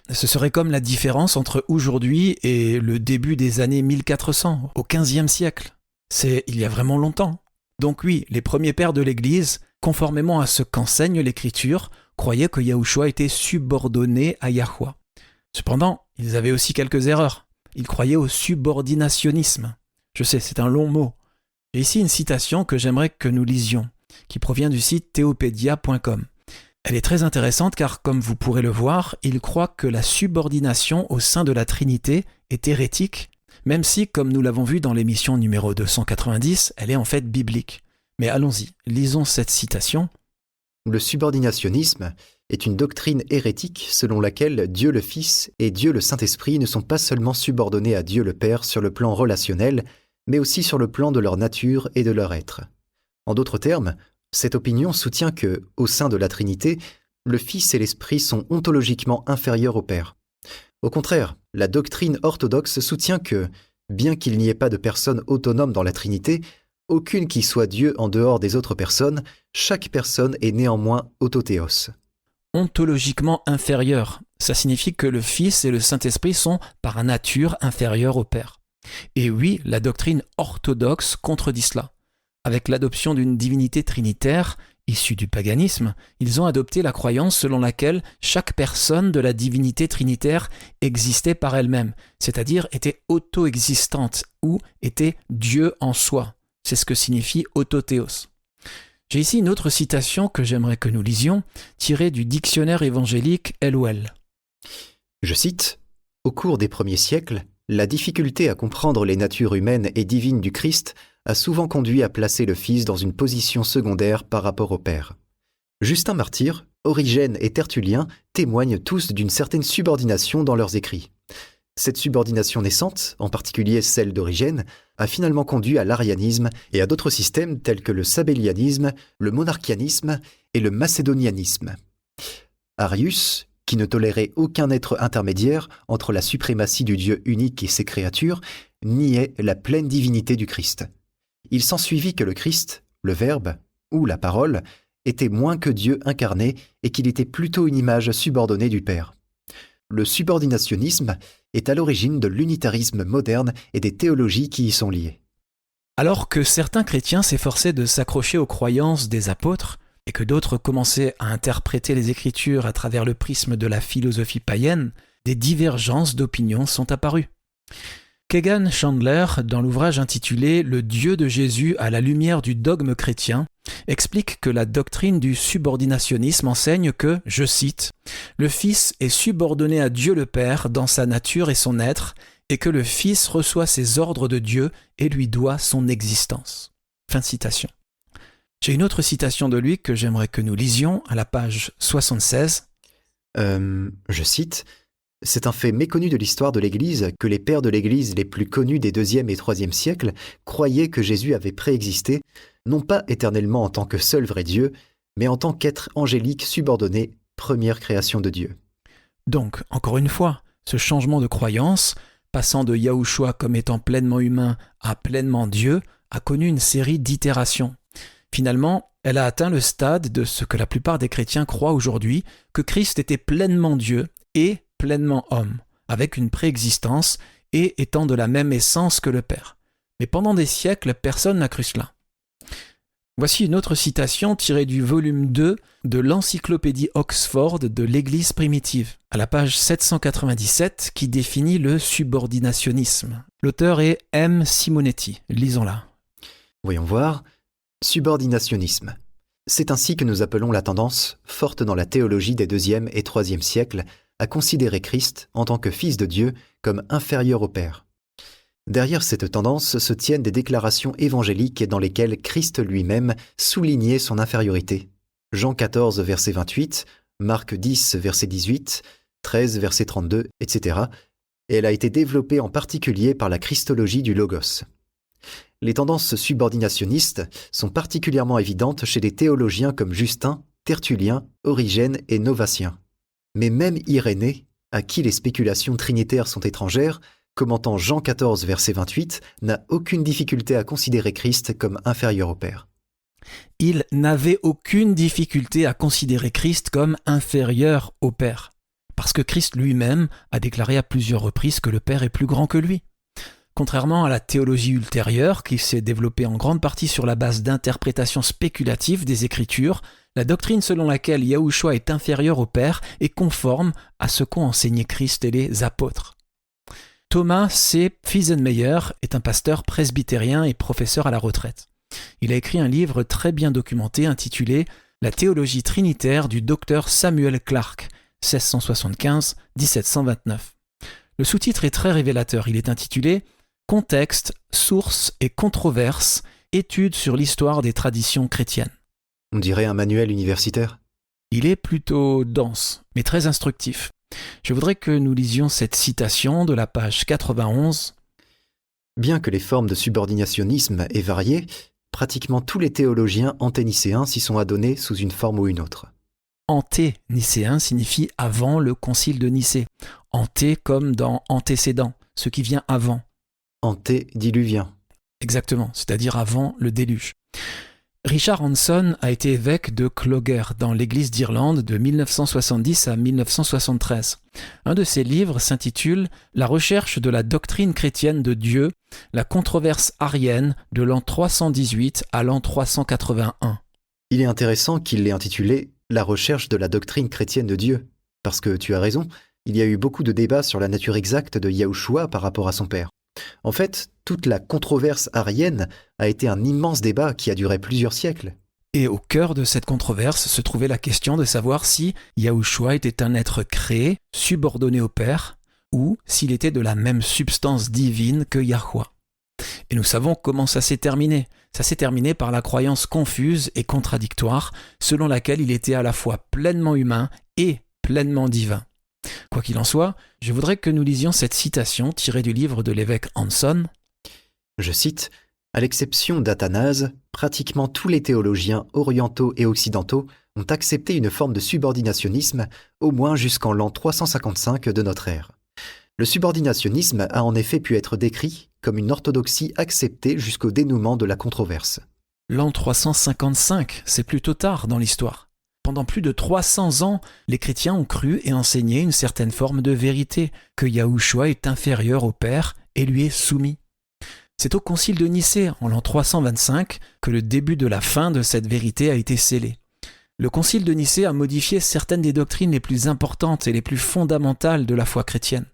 Ce serait comme la différence entre aujourd'hui et le début des années 1400, au XVe siècle. C'est il y a vraiment longtemps. Donc oui, les premiers pères de l'Église, conformément à ce qu'enseigne l'Écriture, croyaient que Yahushua était subordonné à Yahweh. Cependant, ils avaient aussi quelques erreurs. Ils croyaient au subordinationnisme. Je sais, c'est un long mot. J'ai ici une citation que j'aimerais que nous lisions, qui provient du site theopedia.com. Elle est très intéressante car, comme vous pourrez le voir, il croit que la subordination au sein de la Trinité est hérétique, même si, comme nous l'avons vu dans l'émission numéro 290, elle est en fait biblique. Mais allons-y, lisons cette citation. Le subordinationnisme est une doctrine hérétique selon laquelle Dieu le Fils et Dieu le Saint-Esprit ne sont pas seulement subordonnés à Dieu le Père sur le plan relationnel, mais aussi sur le plan de leur nature et de leur être. En d'autres termes, cette opinion soutient que, au sein de la Trinité, le Fils et l'Esprit sont ontologiquement inférieurs au Père. Au contraire, la doctrine orthodoxe soutient que, bien qu'il n'y ait pas de personne autonome dans la Trinité, aucune qui soit Dieu en dehors des autres personnes, chaque personne est néanmoins autothéos. Ontologiquement inférieur, ça signifie que le Fils et le Saint-Esprit sont par nature inférieurs au Père. Et oui, la doctrine orthodoxe contredit cela. Avec l'adoption d'une divinité trinitaire, issue du paganisme, ils ont adopté la croyance selon laquelle chaque personne de la divinité trinitaire existait par elle-même, c'est-à-dire était auto-existante ou était Dieu en soi. C'est ce que signifie autothéos. J'ai ici une autre citation que j'aimerais que nous lisions, tirée du dictionnaire évangélique LOL. Je cite Au cours des premiers siècles, la difficulté à comprendre les natures humaines et divines du Christ a souvent conduit à placer le Fils dans une position secondaire par rapport au Père. Justin Martyr, Origène et Tertullien témoignent tous d'une certaine subordination dans leurs écrits. Cette subordination naissante, en particulier celle d'Origène, a finalement conduit à l'arianisme et à d'autres systèmes tels que le sabellianisme, le monarchianisme et le macédonianisme. Arius, qui ne tolérait aucun être intermédiaire entre la suprématie du Dieu unique et ses créatures, niait la pleine divinité du Christ. Il s'ensuivit que le Christ, le Verbe, ou la Parole, était moins que Dieu incarné et qu'il était plutôt une image subordonnée du Père. Le subordinationnisme est à l'origine de l'unitarisme moderne et des théologies qui y sont liées. Alors que certains chrétiens s'efforçaient de s'accrocher aux croyances des apôtres et que d'autres commençaient à interpréter les Écritures à travers le prisme de la philosophie païenne, des divergences d'opinion sont apparues. Kegan Chandler, dans l'ouvrage intitulé « Le Dieu de Jésus à la lumière du dogme chrétien », explique que la doctrine du subordinationnisme enseigne que, je cite, « Le Fils est subordonné à Dieu le Père dans sa nature et son être, et que le Fils reçoit ses ordres de Dieu et lui doit son existence. » Fin de citation. J'ai une autre citation de lui que j'aimerais que nous lisions à la page 76. Je cite « C'est un fait méconnu de l'histoire de l'Église que les pères de l'Église les plus connus des 2e et 3e siècles croyaient que Jésus avait préexisté, non pas éternellement en tant que seul vrai Dieu, mais en tant qu'être angélique subordonné, première création de Dieu. » Donc, encore une fois, ce changement de croyance, passant de Yahushua comme étant pleinement humain à pleinement Dieu, a connu une série d'itérations. Finalement, elle a atteint le stade de ce que la plupart des chrétiens croient aujourd'hui, que Christ était pleinement Dieu et pleinement homme, avec une préexistence et étant de la même essence que le Père. Mais pendant des siècles, personne n'a cru cela. Voici une autre citation tirée du volume 2 de l'encyclopédie Oxford de l'Église primitive, à la page 797, qui définit le subordinationnisme. L'auteur est M. Simonetti. Lisons-la. Voyons voir. Subordinationnisme. C'est ainsi que nous appelons la tendance, forte dans la théologie des 2e et 3e siècles, à considérer Christ, en tant que Fils de Dieu, comme inférieur au Père. Derrière cette tendance se tiennent des déclarations évangéliques dans lesquelles Christ lui-même soulignait son infériorité. Jean 14, verset 28, Marc 10, verset 18, 13, verset 32, etc. Et elle a été développée en particulier par la christologie du Logos. Les tendances subordinationnistes sont particulièrement évidentes chez des théologiens comme Justin, Tertullien, Origène et Novatien. Mais même Irénée, à qui les spéculations trinitaires sont étrangères, commentant Jean 14, verset 28, n'a aucune difficulté à considérer Christ comme inférieur au Père. Il n'avait aucune difficulté à considérer Christ comme inférieur au Père, parce que Christ lui-même a déclaré à plusieurs reprises que le Père est plus grand que lui. Contrairement à la théologie ultérieure, qui s'est développée en grande partie sur la base d'interprétations spéculatives des Écritures, la doctrine selon laquelle Yahushua est inférieur au Père est conforme à ce qu'ont enseigné Christ et les apôtres. Thomas C. Fiesenmeyer est un pasteur presbytérien et professeur à la retraite. Il a écrit un livre très bien documenté intitulé « La théologie trinitaire du docteur Samuel Clarke, 1675-1729 ». Le sous-titre est très révélateur. Il est intitulé « Contexte, sources et controverses, études sur l'histoire des traditions chrétiennes ». On dirait un manuel universitaire. Il est plutôt dense, mais très instructif. Je voudrais que nous lisions cette citation de la page 91. Bien que les formes de subordinationnisme aient varié, pratiquement tous les théologiens anténicéens s'y sont adonnés sous une forme ou une autre. Anté-nicéen signifie avant le concile de Nicée. Anté comme dans antécédent, ce qui vient avant. Antédiluvien. Exactement, c'est-à-dire avant le déluge. Richard Hanson a été évêque de Clogher dans l'Église d'Irlande de 1970 à 1973. Un de ses livres s'intitule « La recherche de la doctrine chrétienne de Dieu, la controverse arienne de l'an 318 à l'an 381 ». Il est intéressant qu'il l'ait intitulé « La recherche de la doctrine chrétienne de Dieu », parce que tu as raison, il y a eu beaucoup de débats sur la nature exacte de Yahushua par rapport à son Père. En fait, toute la controverse arienne a été un immense débat qui a duré plusieurs siècles. Et au cœur de cette controverse se trouvait la question de savoir si Yahushua était un être créé, subordonné au Père, ou s'il était de la même substance divine que Yahweh. Et nous savons comment ça s'est terminé. Ça s'est terminé par la croyance confuse et contradictoire, selon laquelle il était à la fois pleinement humain et pleinement divin. Quoi qu'il en soit, je voudrais que nous lisions cette citation tirée du livre de l'évêque Hanson. Je cite, « À l'exception d'Athanase, pratiquement tous les théologiens orientaux et occidentaux ont accepté une forme de subordinationnisme, au moins jusqu'en l'an 355 de notre ère. Le subordinationnisme a en effet pu être décrit comme une orthodoxie acceptée jusqu'au dénouement de la controverse. » L'an 355, c'est plutôt tard dans l'histoire. Pendant plus de 300 ans, les chrétiens ont cru et enseigné une certaine forme de vérité, que Yahushua est inférieur au Père et lui est soumis. C'est au concile de Nicée, en l'an 325, que le début de la fin de cette vérité a été scellé. Le concile de Nicée a modifié certaines des doctrines les plus importantes et les plus fondamentales de la foi chrétienne.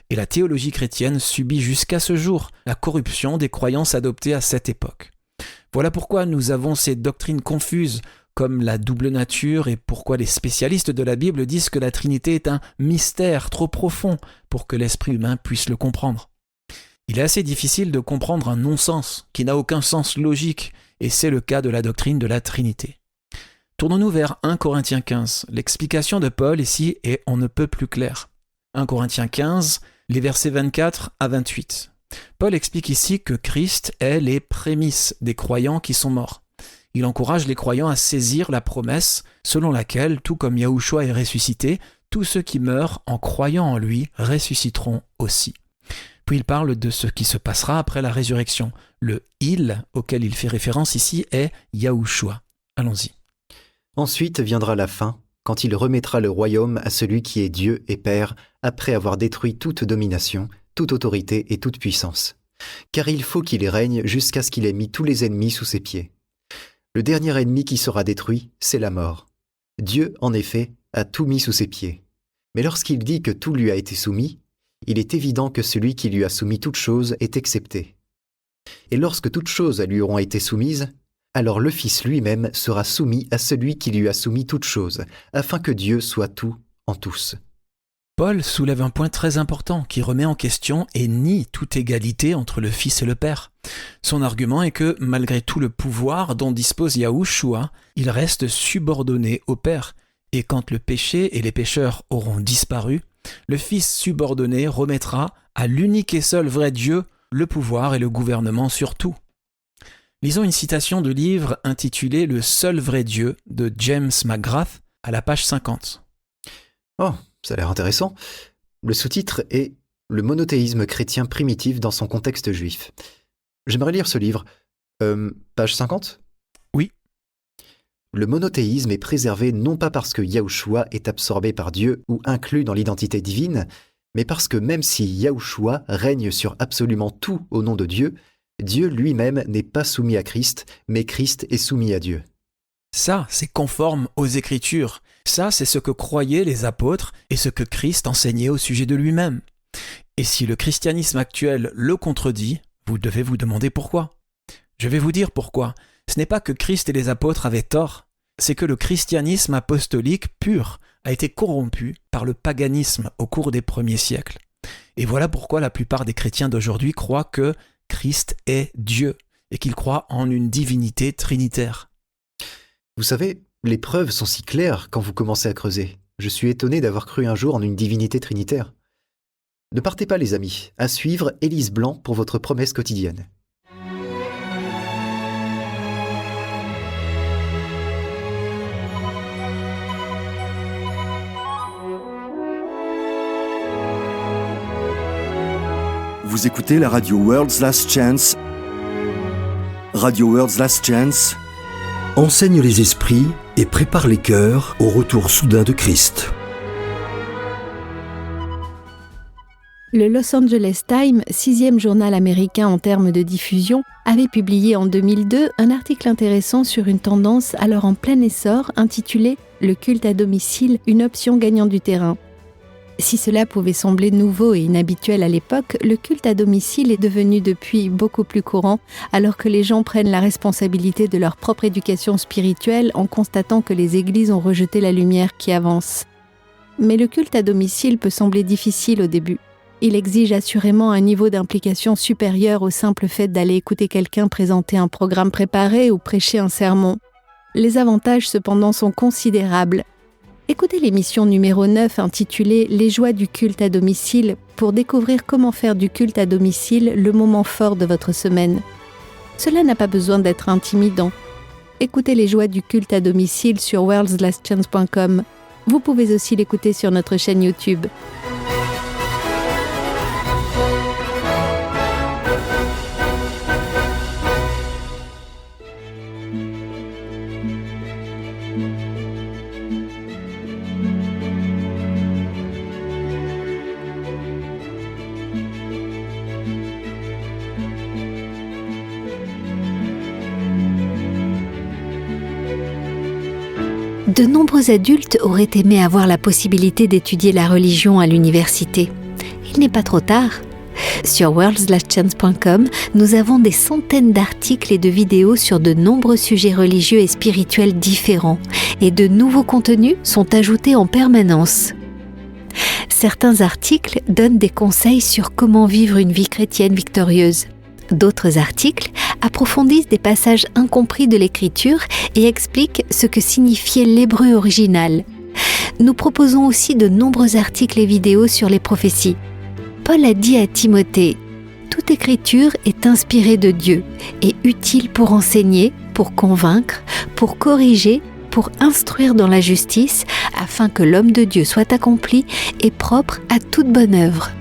Et la théologie chrétienne subit jusqu'à ce jour la corruption des croyances adoptées à cette époque. Voilà pourquoi nous avons ces doctrines confuses, comme la double nature, et pourquoi les spécialistes de la Bible disent que la Trinité est un mystère trop profond pour que l'esprit humain puisse le comprendre. Il est assez difficile de comprendre un non-sens qui n'a aucun sens logique, et c'est le cas de la doctrine de la Trinité. Tournons-nous vers 1 Corinthiens 15. L'explication de Paul ici est on ne peut plus claire. 1 Corinthiens 15, les versets 24 à 28. Paul explique ici que Christ est les prémices des croyants qui sont morts. Il encourage les croyants à saisir la promesse selon laquelle, tout comme Yahushua est ressuscité, tous ceux qui meurent en croyant en lui ressusciteront aussi. Puis il parle de ce qui se passera après la résurrection. Le « il » auquel il fait référence ici est Yahushua. Allons-y. Ensuite viendra la fin, quand il remettra le royaume à celui qui est Dieu et Père, après avoir détruit toute domination, toute autorité et toute puissance. Car il faut qu'il règne jusqu'à ce qu'il ait mis tous les ennemis sous ses pieds. Le dernier ennemi qui sera détruit, c'est la mort. Dieu, en effet, a tout mis sous ses pieds. Mais lorsqu'il dit que tout lui a été soumis, il est évident que celui qui lui a soumis toutes choses est excepté. Et lorsque toutes choses lui auront été soumises, alors le Fils lui-même sera soumis à celui qui lui a soumis toutes choses, afin que Dieu soit tout en tous. Paul soulève un point très important qui remet en question et nie toute égalité entre le Fils et le Père. Son argument est que, malgré tout le pouvoir dont dispose Yahushua, il reste subordonné au Père. Et quand le péché et les pécheurs auront disparu, le Fils subordonné remettra à l'unique et seul vrai Dieu le pouvoir et le gouvernement sur tout. Lisons une citation de livre intitulé « Le seul vrai Dieu » de James McGrath à la page 50. Oh, ça a l'air intéressant. Le sous-titre est « Le monothéisme chrétien primitif dans son contexte juif ». J'aimerais lire ce livre. Page 50 ? Oui. Le monothéisme est préservé non pas parce que Yahushua est absorbé par Dieu ou inclus dans l'identité divine, mais parce que même si Yahushua règne sur absolument tout au nom de Dieu, Dieu lui-même n'est pas soumis à Christ, mais Christ est soumis à Dieu. Ça, c'est conforme aux Écritures. Ça, c'est ce que croyaient les apôtres et ce que Christ enseignait au sujet de lui-même. Et si le christianisme actuel le contredit, vous devez vous demander pourquoi. Je vais vous dire pourquoi. Ce n'est pas que Christ et les apôtres avaient tort, c'est que le christianisme apostolique pur a été corrompu par le paganisme au cours des premiers siècles. Et voilà pourquoi la plupart des chrétiens d'aujourd'hui croient que Christ est Dieu et qu'ils croient en une divinité trinitaire. Vous savez, les preuves sont si claires quand vous commencez à creuser. Je suis étonné d'avoir cru un jour en une divinité trinitaire. Ne partez pas les amis, à suivre Élise Blanc pour votre promesse quotidienne. Vous écoutez la radio World's Last Chance. Radio World's Last Chance enseigne les esprits et prépare les cœurs au retour soudain de Christ. Le Los Angeles Times, 6e journal américain en termes de diffusion, avait publié en 2002 un article intéressant sur une tendance alors en plein essor intitulée « Le culte à domicile, une option gagnant du terrain ». Si cela pouvait sembler nouveau et inhabituel à l'époque, le culte à domicile est devenu depuis beaucoup plus courant, alors que les gens prennent la responsabilité de leur propre éducation spirituelle en constatant que les églises ont rejeté la lumière qui avance. Mais le culte à domicile peut sembler difficile au début. Il exige assurément un niveau d'implication supérieur au simple fait d'aller écouter quelqu'un présenter un programme préparé ou prêcher un sermon. Les avantages cependant sont considérables. Écoutez l'émission numéro 9 intitulée « Les joies du culte à domicile » pour découvrir comment faire du culte à domicile le moment fort de votre semaine. Cela n'a pas besoin d'être intimidant. Écoutez les joies du culte à domicile sur worldslastchance.com. Vous pouvez aussi l'écouter sur notre chaîne YouTube. De nombreux adultes auraient aimé avoir la possibilité d'étudier la religion à l'université. Il n'est pas trop tard. Sur worldslastchance.com, nous avons des centaines d'articles et de vidéos sur de nombreux sujets religieux et spirituels différents, et de nouveaux contenus sont ajoutés en permanence. Certains articles donnent des conseils sur comment vivre une vie chrétienne victorieuse. D'autres articles approfondissent des passages incompris de l'Écriture et expliquent ce que signifiait l'hébreu original. Nous proposons aussi de nombreux articles et vidéos sur les prophéties. Paul a dit à Timothée « Toute écriture est inspirée de Dieu et utile pour enseigner, pour convaincre, pour corriger, pour instruire dans la justice, afin que l'homme de Dieu soit accompli et propre à toute bonne œuvre. »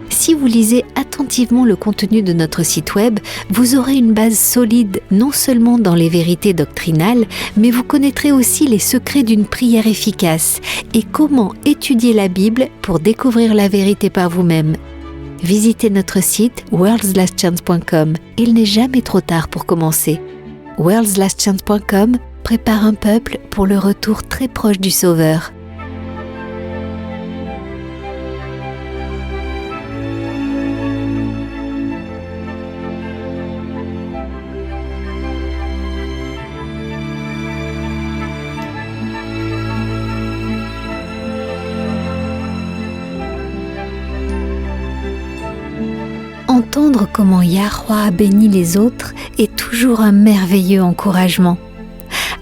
Si vous lisez attentivement le contenu de notre site web, vous aurez une base solide non seulement dans les vérités doctrinales, mais vous connaîtrez aussi les secrets d'une prière efficace et comment étudier la Bible pour découvrir la vérité par vous-même. Visitez notre site worldslastchance.com. Il n'est jamais trop tard pour commencer. worldslastchance.com prépare un peuple pour le retour très proche du Sauveur. Entendre comment Yahweh a béni les autres est toujours un merveilleux encouragement.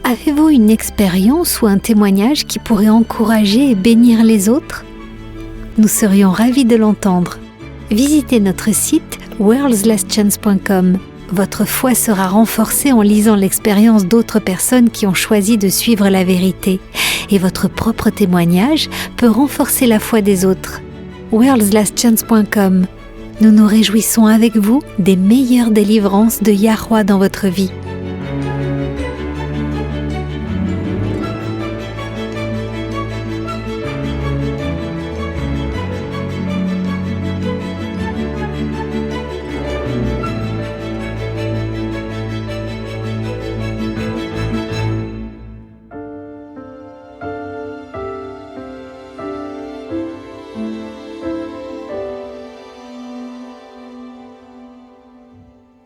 Avez-vous une expérience ou un témoignage qui pourrait encourager et bénir les autres ? Nous serions ravis de l'entendre. Visitez notre site worldslastchance.com. Votre foi sera renforcée en lisant l'expérience d'autres personnes qui ont choisi de suivre la vérité, et votre propre témoignage peut renforcer la foi des autres. worldslastchance.com. Nous nous réjouissons avec vous des meilleures délivrances de Yahweh dans votre vie.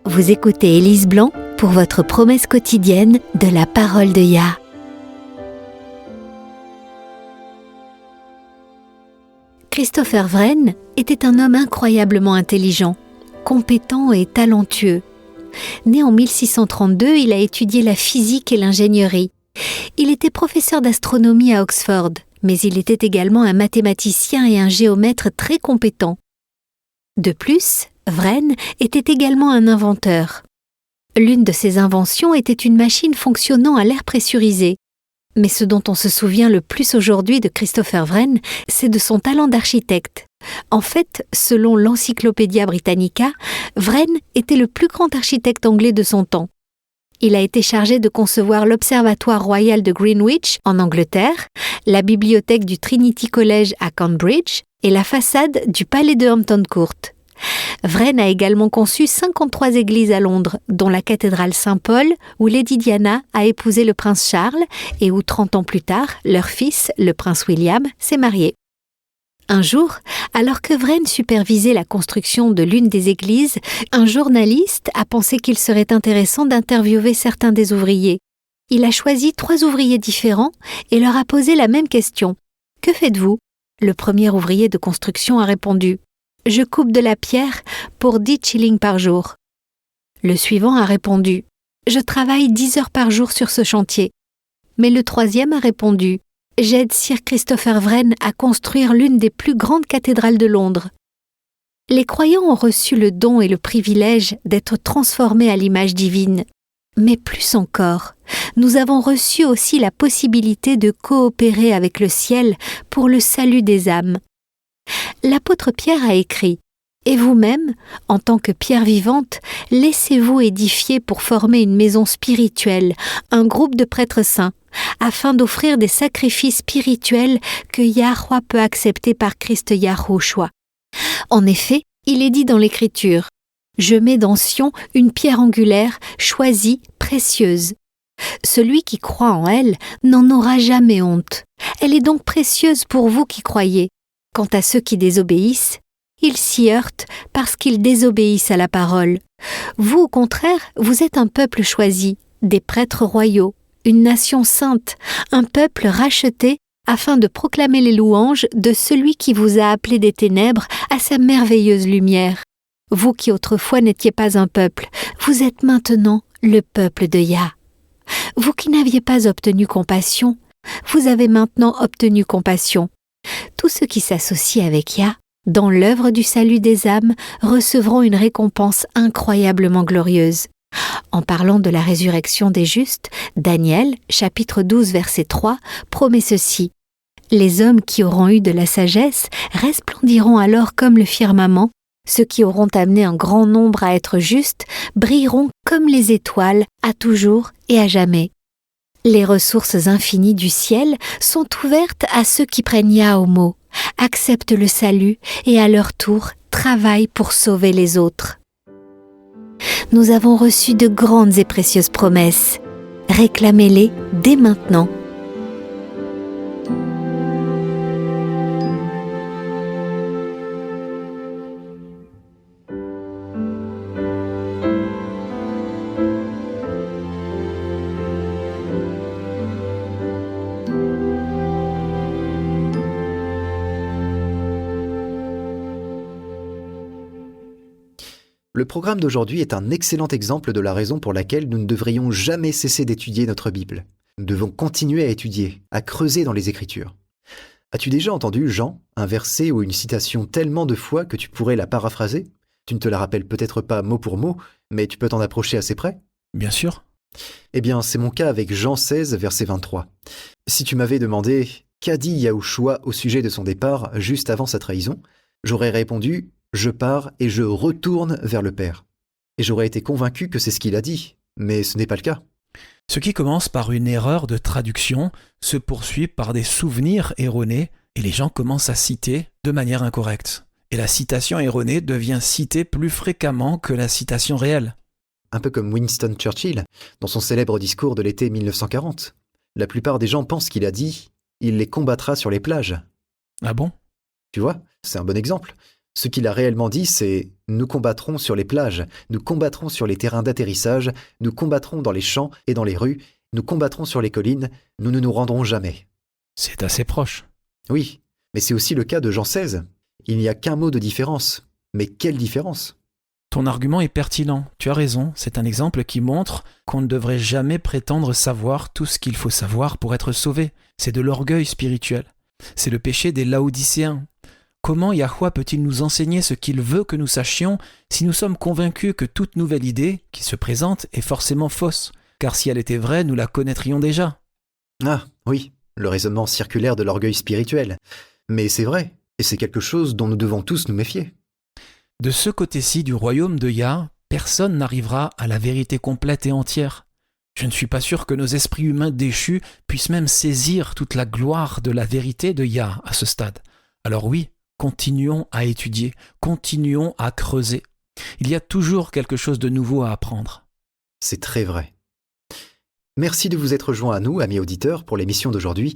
Vous écoutez Élise Blanc pour votre promesse quotidienne de la parole de Yah. Christopher Wren était un homme incroyablement intelligent, compétent et talentueux. Né en 1632, il a étudié la physique et l'ingénierie. Il était professeur d'astronomie à Oxford, mais il était également un mathématicien et un géomètre très compétent. De plus, Wren était également un inventeur. L'une de ses inventions était une machine fonctionnant à l'air pressurisé. Mais ce dont on se souvient le plus aujourd'hui de Christopher Wren, c'est de son talent d'architecte. En fait, selon l'Encyclopædia Britannica, Wren était le plus grand architecte anglais de son temps. Il a été chargé de concevoir l'Observatoire royal de Greenwich, en Angleterre, la bibliothèque du Trinity College à Cambridge et la façade du palais de Hampton Court. Wren a également conçu 53 églises à Londres, dont la cathédrale Saint-Paul, où Lady Diana a épousé le prince Charles et où 30 ans plus tard, leur fils, le prince William, s'est marié. Un jour, alors que Wren supervisait la construction de l'une des églises, un journaliste a pensé qu'il serait intéressant d'interviewer certains des ouvriers. Il a choisi 3 ouvriers différents et leur a posé la même question. « Que faites-vous » Le premier ouvrier de construction a répondu Je coupe de la pierre pour 10 shillings par jour. Le suivant a répondu « Je travaille 10 heures par jour sur ce chantier. » Mais le troisième a répondu « J'aide Sir Christopher Wren à construire l'une des plus grandes cathédrales de Londres. » Les croyants ont reçu le don et le privilège d'être transformés à l'image divine. Mais plus encore, nous avons reçu aussi la possibilité de coopérer avec le ciel pour le salut des âmes. L'apôtre Pierre a écrit « Et vous-même, en tant que pierre vivante, laissez-vous édifier pour former une maison spirituelle, un groupe de prêtres saints, afin d'offrir des sacrifices spirituels que Yahweh peut accepter par Christ Yahushua. » En effet, il est dit dans l'Écriture « Je mets dans Sion une pierre angulaire, choisie, précieuse. Celui qui croit en elle n'en aura jamais honte. Elle est donc précieuse pour vous qui croyez. Quant à ceux qui désobéissent, ils s'y heurtent parce qu'ils désobéissent à la parole. Vous, au contraire, vous êtes un peuple choisi, des prêtres royaux, une nation sainte, un peuple racheté, afin de proclamer les louanges de celui qui vous a appelé des ténèbres à sa merveilleuse lumière. Vous qui autrefois n'étiez pas un peuple, vous êtes maintenant le peuple de Yah. Vous qui n'aviez pas obtenu compassion, vous avez maintenant obtenu compassion. Tous ceux qui s'associent avec Yah, dans l'œuvre du salut des âmes, recevront une récompense incroyablement glorieuse. En parlant de la résurrection des justes, Daniel, chapitre 12, verset 3, promet ceci. « Les hommes qui auront eu de la sagesse resplendiront alors comme le firmament, ceux qui auront amené un grand nombre à être justes brilleront comme les étoiles à toujours et à jamais. » Les ressources infinies du ciel sont ouvertes à ceux qui prennent Yah au mot, acceptent le salut et à leur tour travaillent pour sauver les autres. Nous avons reçu de grandes et précieuses promesses. Réclamez-les dès maintenant. Le programme d'aujourd'hui est un excellent exemple de la raison pour laquelle nous ne devrions jamais cesser d'étudier notre Bible. Nous devons continuer à étudier, à creuser dans les Écritures. As-tu déjà entendu, Jean, un verset ou une citation tellement de fois que tu pourrais la paraphraser ? Tu ne te la rappelles peut-être pas mot pour mot, mais tu peux t'en approcher assez près ? Bien sûr. Eh bien, c'est mon cas avec Jean 16, verset 23. Si tu m'avais demandé « Qu'a dit Yahushua au sujet de son départ juste avant sa trahison ?» j'aurais répondu « Je pars et je retourne vers le Père ». Et j'aurais été convaincu que c'est ce qu'il a dit, mais ce n'est pas le cas. Ce qui commence par une erreur de traduction se poursuit par des souvenirs erronés et les gens commencent à citer de manière incorrecte. Et la citation erronée devient citée plus fréquemment que la citation réelle. Un peu comme Winston Churchill, dans son célèbre discours de l'été 1940. La plupart des gens pensent qu'il a dit « Il les combattra sur les plages ». Ah bon ? Tu vois, c'est un bon exemple. Ce qu'il a réellement dit, c'est « Nous combattrons sur les plages, nous combattrons sur les terrains d'atterrissage, nous combattrons dans les champs et dans les rues, nous combattrons sur les collines, nous ne nous rendrons jamais. » C'est assez proche. Oui, mais c'est aussi le cas de Jean 16. Il n'y a qu'un mot de différence. Mais quelle différence ? Ton argument est pertinent, tu as raison, c'est un exemple qui montre qu'on ne devrait jamais prétendre savoir tout ce qu'il faut savoir pour être sauvé. C'est de l'orgueil spirituel. C'est le péché des Laodicéens. Comment Yahweh peut-il nous enseigner ce qu'il veut que nous sachions si nous sommes convaincus que toute nouvelle idée qui se présente est forcément fausse ? Car si elle était vraie, nous la connaîtrions déjà. Ah, oui, le raisonnement circulaire de l'orgueil spirituel. Mais c'est vrai, et c'est quelque chose dont nous devons tous nous méfier. De ce côté-ci du royaume de Yah, personne n'arrivera à la vérité complète et entière. Je ne suis pas sûr que nos esprits humains déchus puissent même saisir toute la gloire de la vérité de Yah à ce stade. Alors oui, continuons à étudier, continuons à creuser. Il y a toujours quelque chose de nouveau à apprendre. C'est très vrai. Merci de vous être joints à nous, amis auditeurs, pour l'émission d'aujourd'hui.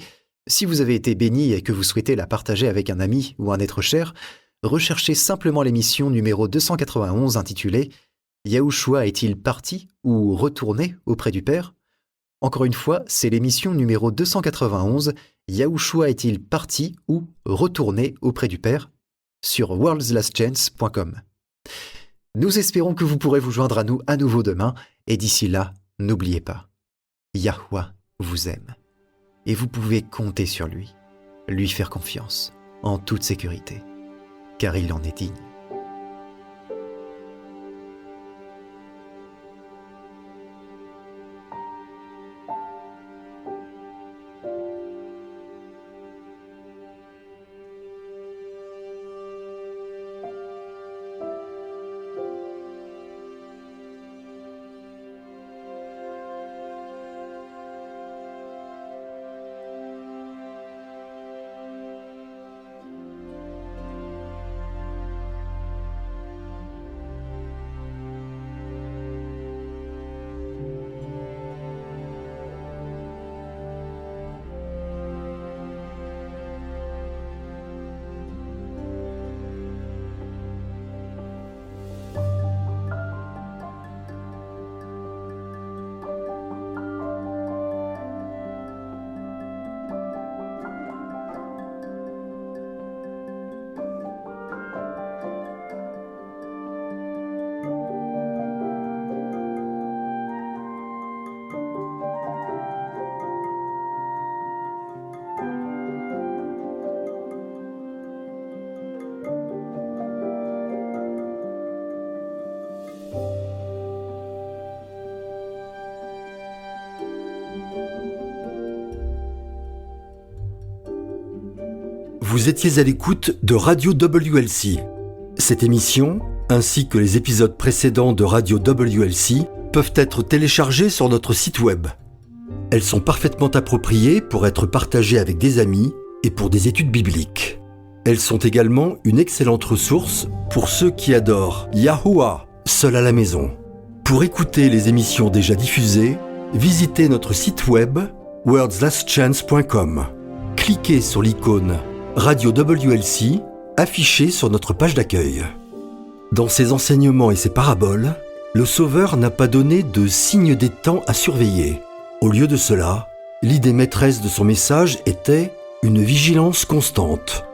Si vous avez été bénis et que vous souhaitez la partager avec un ami ou un être cher, recherchez simplement l'émission numéro 291 intitulée « Yahushua est-il parti ou retourné auprès du Père ?» Encore une fois, c'est l'émission numéro 291 « Yahushua est-il parti ou retourné auprès du Père ?» sur worldslastchance.com. Nous espérons que vous pourrez vous joindre à nous à nouveau demain, et d'ici là, n'oubliez pas, Yahweh vous aime, et vous pouvez compter sur lui faire confiance, en toute sécurité, car il en est digne. Vous étiez à l'écoute de Radio WLC. Cette émission, ainsi que les épisodes précédents de Radio WLC, peuvent être téléchargés sur notre site web. Elles sont parfaitement appropriées pour être partagées avec des amis et pour des études bibliques. Elles sont également une excellente ressource pour ceux qui adorent Yahuwah, seul à la maison. Pour écouter les émissions déjà diffusées, visitez notre site web worldslastchance.com. Cliquez sur l'icône Radio WLC affichée sur notre page d'accueil. Dans ses enseignements et ses paraboles, le Sauveur n'a pas donné de signe des temps à surveiller. Au lieu de cela, l'idée maîtresse de son message était une vigilance constante.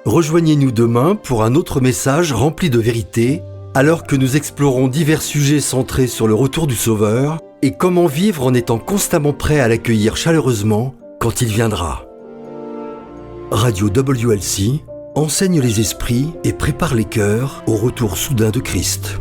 Rejoignez-nous demain pour un autre message rempli de vérité, alors que nous explorons divers sujets centrés sur le retour du Sauveur et comment vivre en étant constamment prêt à l'accueillir chaleureusement quand il viendra. Radio WLC enseigne les esprits et prépare les cœurs au retour soudain de Christ.